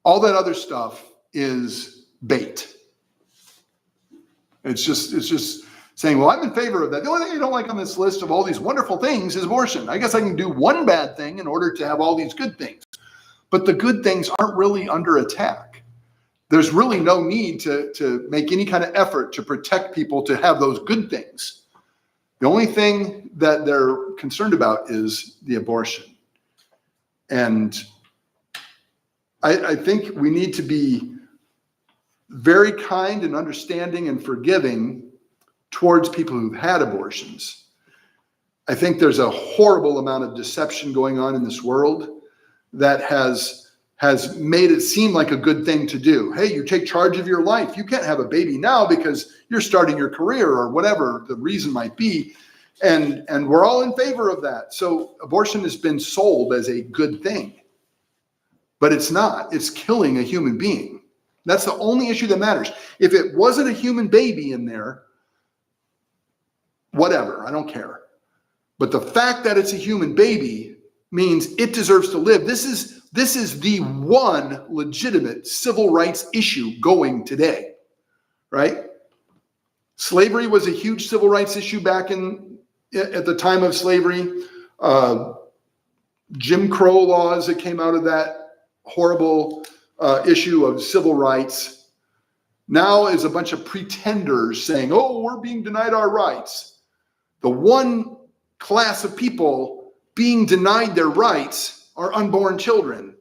S1: All that other stuff is bait. It's just saying, well, I'm in favor of that. The only thing I don't like on this list of all these wonderful things is abortion. I guess I can do one bad thing in order to have all these good things. But the good things aren't really under attack. There's really no need to make any kind of effort to protect people to have those good things. The only thing that they're concerned about is the abortion. And I think we need to be very kind and understanding and forgiving towards people who've had abortions. I think there's a horrible amount of deception going on in this world that has made it seem like a good thing to do. Hey, you take charge of your life. You can't have a baby now because you're starting your career or whatever the reason might be. And we're all in favor of that. So abortion has been sold as a good thing. But it's not. It's killing a human being. That's the only issue that matters. If it wasn't a human baby in there, whatever, I don't care. But the fact that it's a human baby means it deserves to live. This is the one legitimate civil rights issue going today, right? Slavery was a huge civil rights issue back at the time of slavery. Jim Crow laws that came out of that horrible issue of civil rights. Now is a bunch of pretenders saying, oh, we're being denied our rights. The one class of people being denied their rights are unborn children.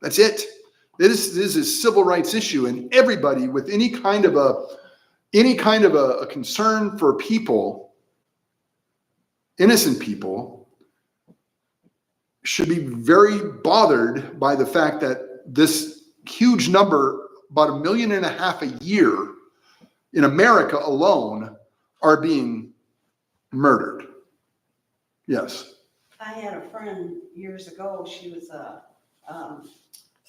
S1: That's it. This is a civil rights issue, and everybody with any kind of a concern for people, innocent people, should be very bothered by the fact that this huge number, about 1.5 million a year in America alone, are being murdered. Yes.
S3: I had a friend years ago, she was a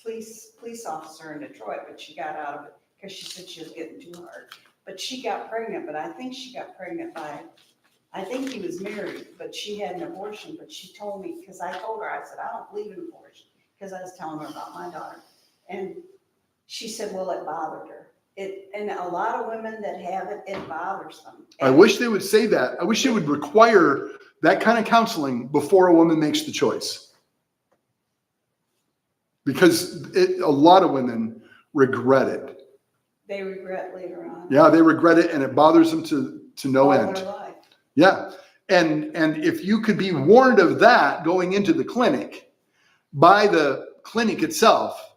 S3: police officer in Detroit, but she got out of it because she said she was getting too hard. But she got pregnant, but I think she got pregnant I think he was married, but she had an abortion. But she told me, because I told her, I said, I don't believe in abortion, because I was telling her about my daughter. And she said, well, it bothered her. And a lot of women that have it, it bothers them.
S1: I wish they would say that. I wish they would require that kind of counseling before a woman makes the choice. Because a lot of women regret it.
S3: They regret later on.
S1: Yeah, they regret it, and it bothers them to no
S3: all
S1: end.
S3: their life.
S1: Yeah. And if you could be warned of that going into the clinic by the clinic itself,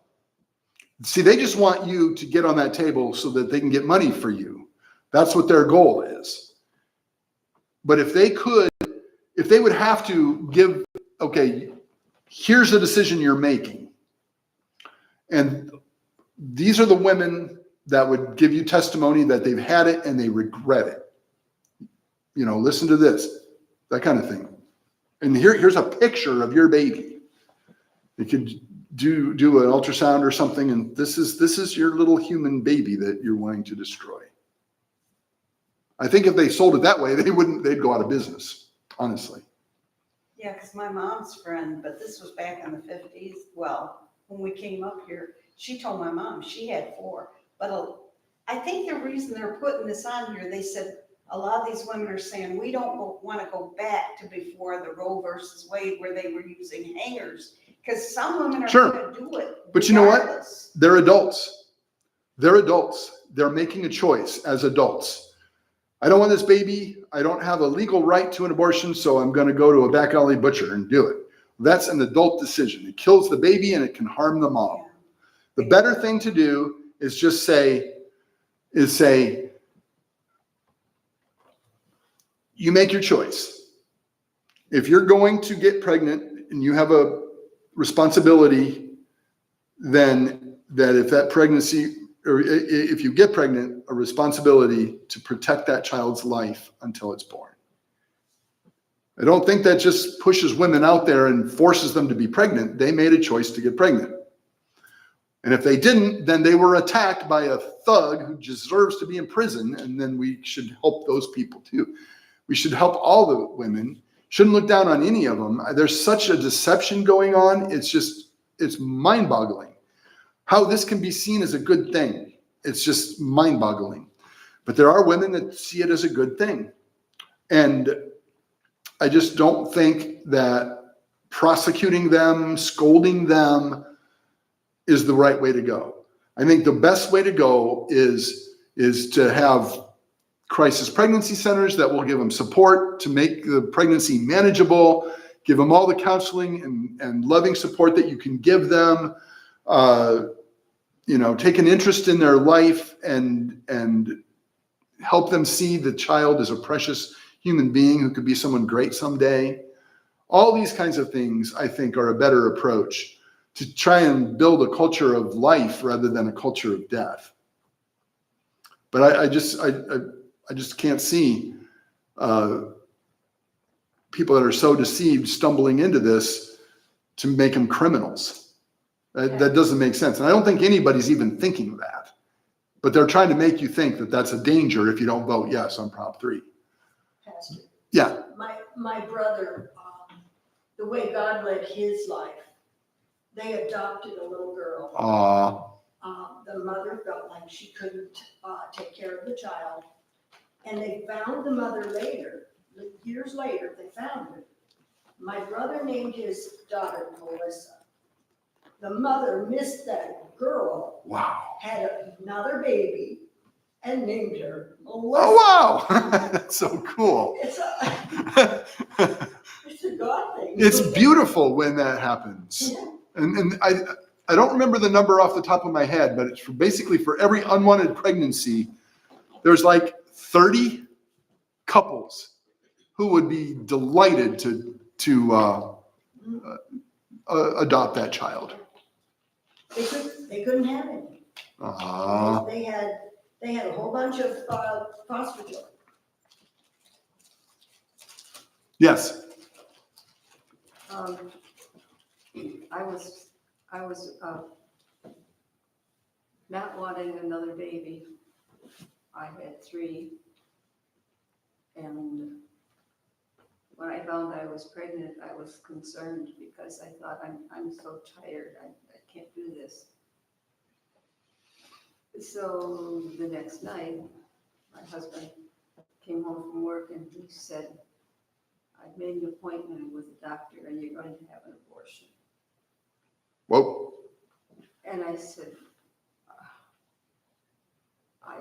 S1: see, they just want you to get on that table so that they can get money for you. That's what their goal is. But if they would have to give, okay, here's the decision you're making. And these are the women that would give you testimony that they've had it and they regret it. You know, listen to this, that kind of thing. And here's a picture of your baby. You could do an ultrasound or something, and this is your little human baby that you're wanting to destroy. I think if they sold it that way, they'd go out of business, honestly.
S3: Yeah, because my mom's friend, but this was back in the 50s. Well, when we came up here, she told my mom she had 4. But I think the reason they're putting this on here, they said a lot of these women are saying we don't want to go back to before the Roe versus Wade where they were using hangers. Because some women are
S1: Sure.
S3: going to do it.
S1: But you know what?
S3: regardless.
S1: They're adults. They're adults. They're making a choice as adults. I don't want this baby. I don't have a legal right to an abortion, so I'm going to go to a back alley butcher and do it. That's an adult decision. It kills the baby and it can harm the mom.
S3: Yeah.
S1: The better thing to do is just say, you make your choice. If you're going to get pregnant and you have a responsibility, then that if that pregnancy, or if you get pregnant, a responsibility to protect that child's life until it's born. I don't think that just pushes women out there and forces them to be pregnant. They made a choice to get pregnant. And if they didn't, then they were attacked by a thug who deserves to be in prison. And then we should help those people too. We should help all the women. Shouldn't look down on any of them. There's such a deception going on. It's mind-boggling how this can be seen as a good thing. It's just mind-boggling. But there are women that see it as a good thing. And I just don't think that prosecuting them, scolding them is the right way to go. I think the best way to go is to have crisis pregnancy centers that will give them support to make the pregnancy manageable, give them all the counseling and loving support that you can give them, take an interest in their life and help them see the child as a precious human being who could be someone great someday. All these kinds of things, I think, are a better approach to try and build a culture of life rather than a culture of death. But I just can't see people that are so deceived stumbling into this to make them criminals. That doesn't make sense. And I don't think anybody's even thinking that. But they're trying to make you think that that's a danger if you don't vote yes on Prop 3.
S5: Pastor.
S1: Yeah.
S5: My brother, the way God led his life, they adopted a little girl. The mother felt like she couldn't take care of the child. And they found the mother later, years later, they found her. My brother named his daughter Melissa. The mother missed that girl,
S1: Wow.
S5: had another baby, and named her Melissa.
S1: Oh, wow. That's so cool.
S5: It's a God thing.
S1: It's beautiful when that happens.
S5: Yeah.
S1: And I don't remember the number off the top of my head, but it's basically for every unwanted pregnancy, there's like 30 couples who would be delighted to adopt that child.
S5: They couldn't have it. They had a whole bunch of foster children.
S1: Yes.
S6: I was not wanting another baby. I had 3. And when I found I was pregnant, I was concerned because I thought, I'm so tired. I can't do this. So the next night, my husband came home from work and he said, I've made an appointment with the doctor and you're going to have an abortion.
S1: Whoa.
S6: And I said, I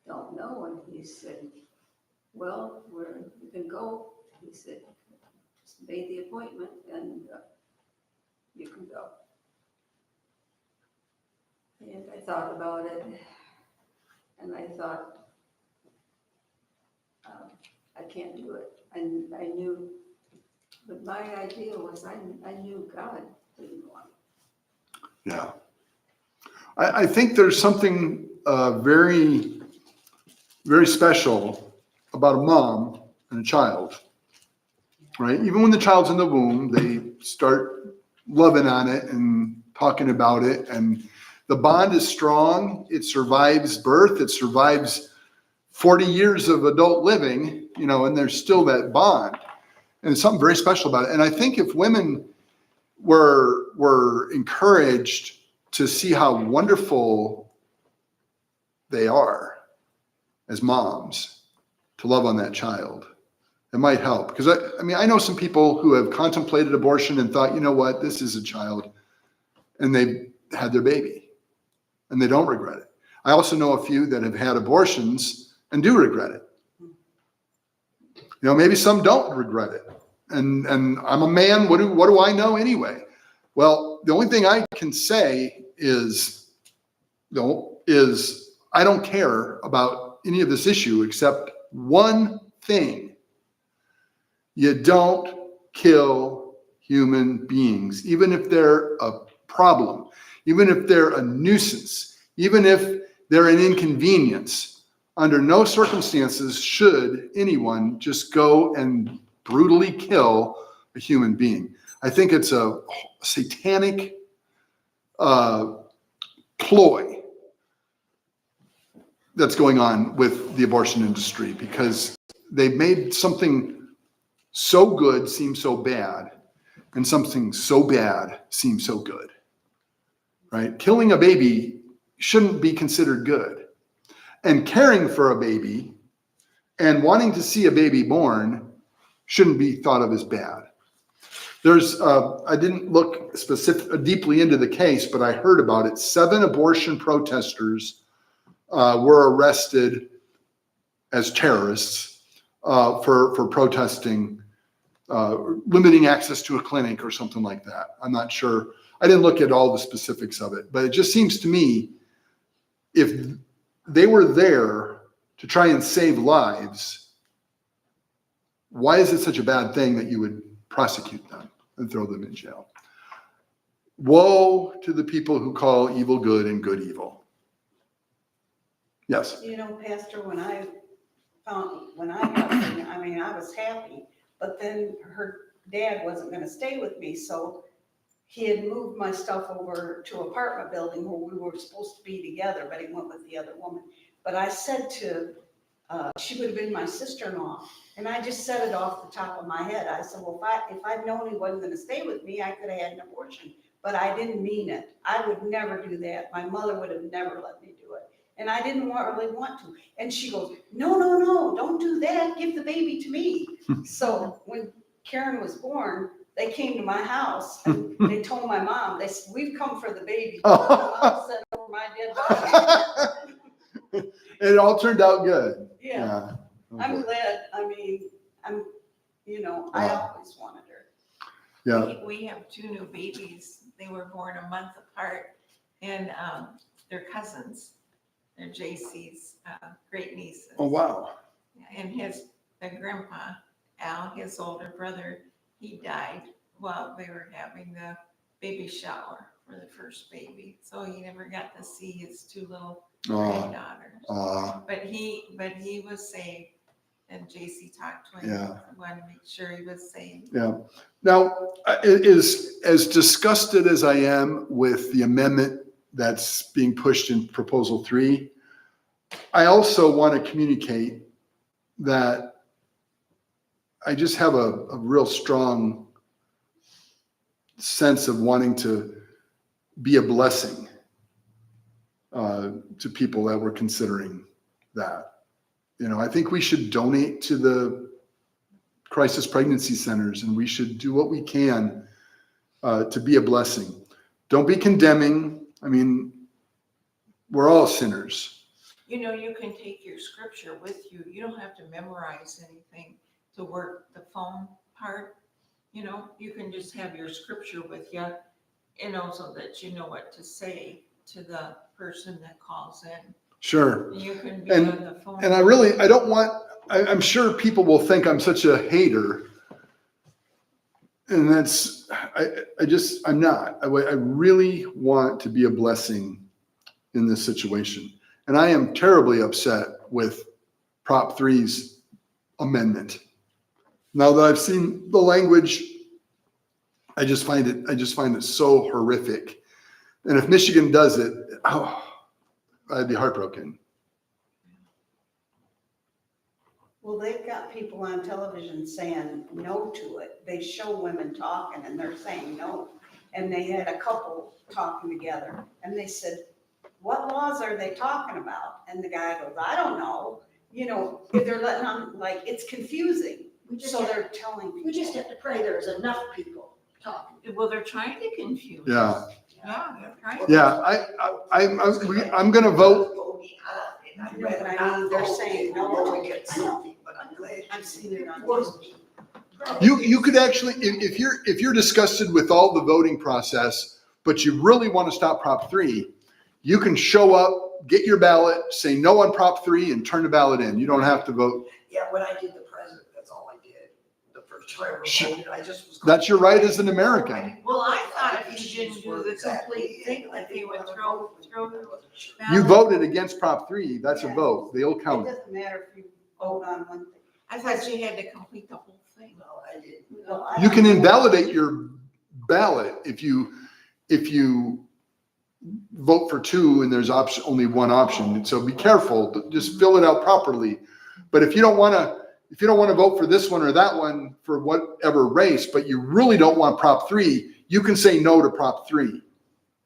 S6: don't know. And he said, well, where you can go. He said, just made the appointment and you can go. And I thought about it and I thought, I can't do it. And I knew, but my idea was I knew God didn't want it.
S1: Yeah. I think there's something very, very special about a mom and a child, right? Even when the child's in the womb, they start loving on it and talking about it. And the bond is strong. It survives birth. It survives 40 years of adult living, you know, and there's still that bond. And there's something very special about it. And I think if women were encouraged to see how wonderful they are as moms, to love on that child, it might help. Because I mean, I know some people who have contemplated abortion and thought, you know what, this is a child, and they've had their baby and they don't regret it. I also know a few that have had abortions and do regret it. You know, maybe some don't regret it. And I'm a man, what do I know anyway? Well, the only thing I can say is I don't care about any of this issue except one thing. You don't kill human beings, even if they're a problem, even if they're a nuisance, even if they're an inconvenience. Under no circumstances should anyone just go and brutally kill a human being. I think it's a satanic ploy that's going on with the abortion industry, because they've made something so good seem so bad and something so bad seem so good, right? Killing a baby shouldn't be considered good. And caring for a baby and wanting to see a baby born shouldn't be thought of as bad. There's, I didn't look deeply into the case, but I heard about it. 7 abortion protesters were arrested as terrorists for protesting, limiting access to a clinic or something like that. I'm not sure. I didn't look at all the specifics of it, but it just seems to me, if they were there to try and save lives, why is it such a bad thing that you would prosecute them and throw them in jail? Woe to the people who call evil good and good evil. Yes.
S3: You know, Pastor, when I got pregnant, I mean, I was happy, but then her dad wasn't going to stay with me, so he had moved my stuff over to an apartment building where we were supposed to be together, but he went with the other woman. But I said she would have been my sister-in-law, and I just said it off the top of my head. I said, well, if I'd known he wasn't going to stay with me, I could have had an abortion, but I didn't mean it. I would never do that. My mother would have never let me do it, and I didn't really want to. And she goes, no, don't do that. Give the baby to me. So when Karen was born, they came to my house and they told my mom, they said, we've come for the baby. My mom said over my dead body.
S1: It all turned out good.
S3: Yeah.
S1: Oh,
S3: I'm
S1: boy.
S3: glad. I mean, I always wanted her.
S1: Yeah.
S4: We have 2 new babies. They were born a month apart, and they're cousins. They're JC's great nieces.
S1: Oh, wow.
S4: And their grandpa, Al, his older brother, he died while they were having the baby shower for the first baby. So he never got to see his 2 little granddaughters. But he was saved, and JC talked to him.
S1: Yeah.
S4: Wanted to make sure he was saved.
S1: Yeah. Now, as disgusted as I am with the amendment that's being pushed in Proposal 3, I also want to communicate that I just have a real strong sense of wanting to be a blessing to people that were considering that. You know, I think we should donate to the crisis pregnancy centers, and we should do what we can to be a blessing. Don't be condemning. I mean, we're all sinners.
S4: You know, you can take your scripture with you. You don't have to memorize anything to work the phone part. You know, you can just have your scripture with you, you know, so that you know what to say to the person that calls in.
S1: Sure.
S4: You can be
S1: And-
S4: on the phone.
S1: And I'm sure people will think I'm such a hater. And I'm not. I really want to be a blessing in this situation. And I am terribly upset with Prop 3's amendment. Now that I've seen the language, I just find it so horrific. And if Michigan does it, I'd be heartbroken.
S3: Well, they've got people on television saying no to it. They show women talking and they're saying no. And they had a couple talking together and they said, what laws are they talking about? And the guy goes, I don't know. You know, if they're letting on, like, it's confusing. So they're telling people.
S2: We just have to pray there's enough people talking.
S4: Well, they're trying to confuse.
S1: Yeah.
S4: Yeah, they're trying.
S1: Yeah, I'm going to vote.
S3: No, but I mean, they're saying no.
S5: But I'm glad.
S3: I've seen it on TV.
S1: You could actually, if you're disgusted with all the voting process, but you really want to stop Prop 3, you can show up, get your ballot, say no on Prop 3, and turn the ballot in. You don't have to vote.
S5: Yeah, when I did the president, that's all I did. The first time I
S1: Sure.
S5: voted, I just was.
S1: That's your right as an American.
S4: Well, I thought if you didn't do the complete thing, that they would throw the
S1: You
S4: ballot.
S1: voted against Prop 3. That's a vote. They'll
S3: It
S1: count it.
S3: doesn't matter if you vote on one thing.
S4: I thought you had to complete the whole thing.
S5: No, I didn't.
S3: No, I
S1: You
S3: don't
S1: can
S3: know.
S1: invalidate your ballot if you vote for 2 and there's only one option. And so be careful. Just fill it out properly. But if you don't want to vote for this one or that one for whatever race, but you really don't want Prop 3, you can say no to Prop 3.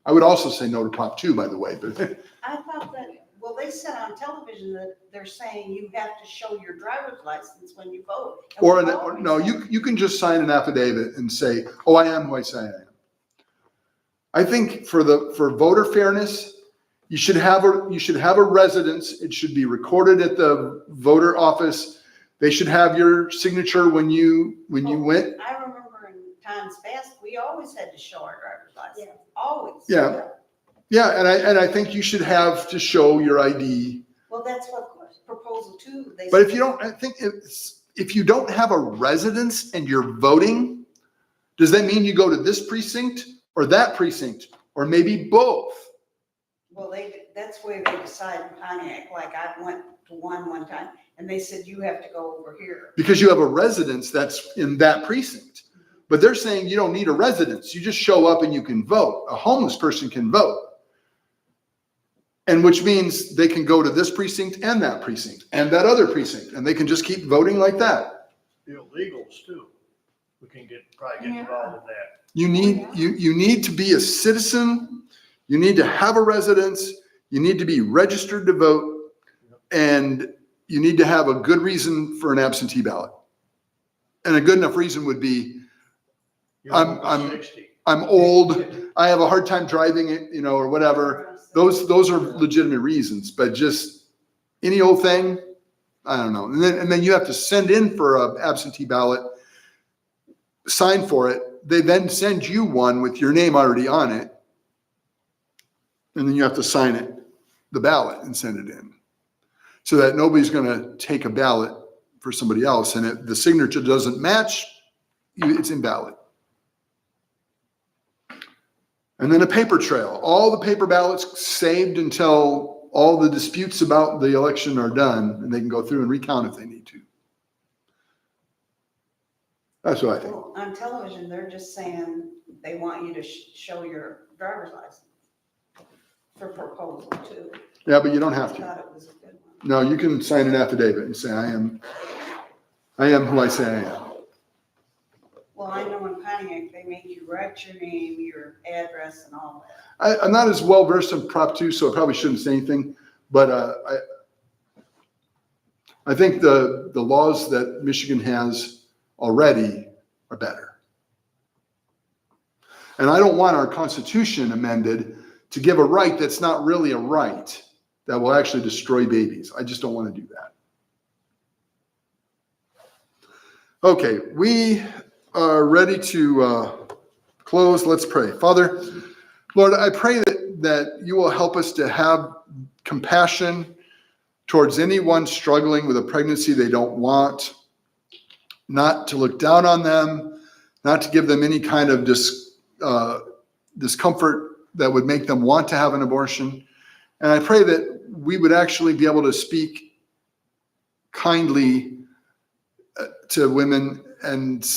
S1: I would also say no to Prop 2, by the way. But
S3: I thought that, well, they said on television that they're saying you have to show your driver's license when you vote. And we always
S1: no,
S3: say-
S1: you can just sign an affidavit and say, oh, I am who I say I am. I think for voter fairness, you should have a residence. It should be recorded at the voter office. They should have your signature when you went.
S3: I remember in times past, we always had to show our driver's license, always.
S1: Yeah. Yeah, and I think you should have to show your ID.
S3: Well, that's what proposal 2, they.
S1: But if
S3: said-
S1: you don't, I think if you don't have a residence and you're voting, does that mean you go to this precinct or that precinct or maybe both?
S3: Well, that's where they decide in Pontiac, like I went to one time and they said, you have to go over here.
S1: Because you have a residence that's in that precinct. But they're saying you don't need a residence. You just show up and you can vote. A homeless person can vote. And which means they can go to this precinct and that precinct and that other precinct, and they can just keep voting like that.
S2: The illegals too. We can probably get
S4: Yeah.
S2: involved in that.
S1: You need to be a citizen. You need to have a residence. You need to be registered to vote, and you need to have a good reason for an absentee ballot. And a good enough reason would be,
S2: You're
S1: I'm-
S2: over 60.
S1: I'm old, I have a hard time driving it, or whatever. Those are legitimate reasons, but just any old thing, I don't know. And then you have to send in for an absentee ballot, sign for it. They then send you one with your name already on it. And then you have to sign it, the ballot, and send it in. So that nobody's going to take a ballot for somebody else. And if the signature doesn't match, it's invalid. And then a paper trail, all the paper ballots saved until all the disputes about the election are done, and they can go through and recount if they need to. That's what I think.
S3: Well, on television, they're just saying they want you to show your driver's license for proposal 2.
S1: Yeah, but you don't
S3: I
S1: have to.
S3: thought it was a good one.
S1: No, you can sign an affidavit and say, I am who I say I am.
S3: Well, I know in Pontiac, they make you write your name, your address and all that.
S1: I'm not as well versed in Prop 2, so I probably shouldn't say anything, but I think the laws that Michigan has already are better. And I don't want our Constitution amended to give a right that's not really a right, that will actually destroy babies. I just don't want to do that. Okay, we are ready to close. Let's pray. Father, Lord, I pray that you will help us to have compassion towards anyone struggling with a pregnancy they don't want, not to look down on them, not to give them any kind of discomfort that would make them want to have an abortion. And I pray that we would actually be able to speak kindly to women and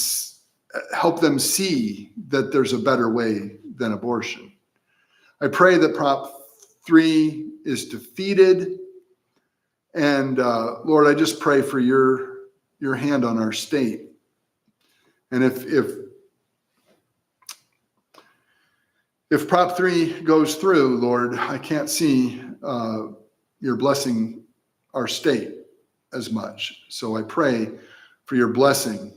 S1: help them see that there's a better way than abortion. I pray that Prop 3 is defeated. And Lord, I just pray for your hand on our state. And if Prop 3 goes through, Lord, I can't see your blessing our state as much. So I pray for your blessing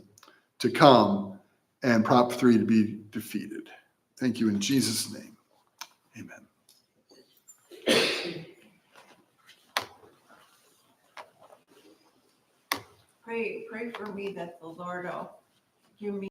S1: to come and Prop 3 to be defeated. Thank you in Jesus' name. Amen.
S4: Pray for me that the Lord will give me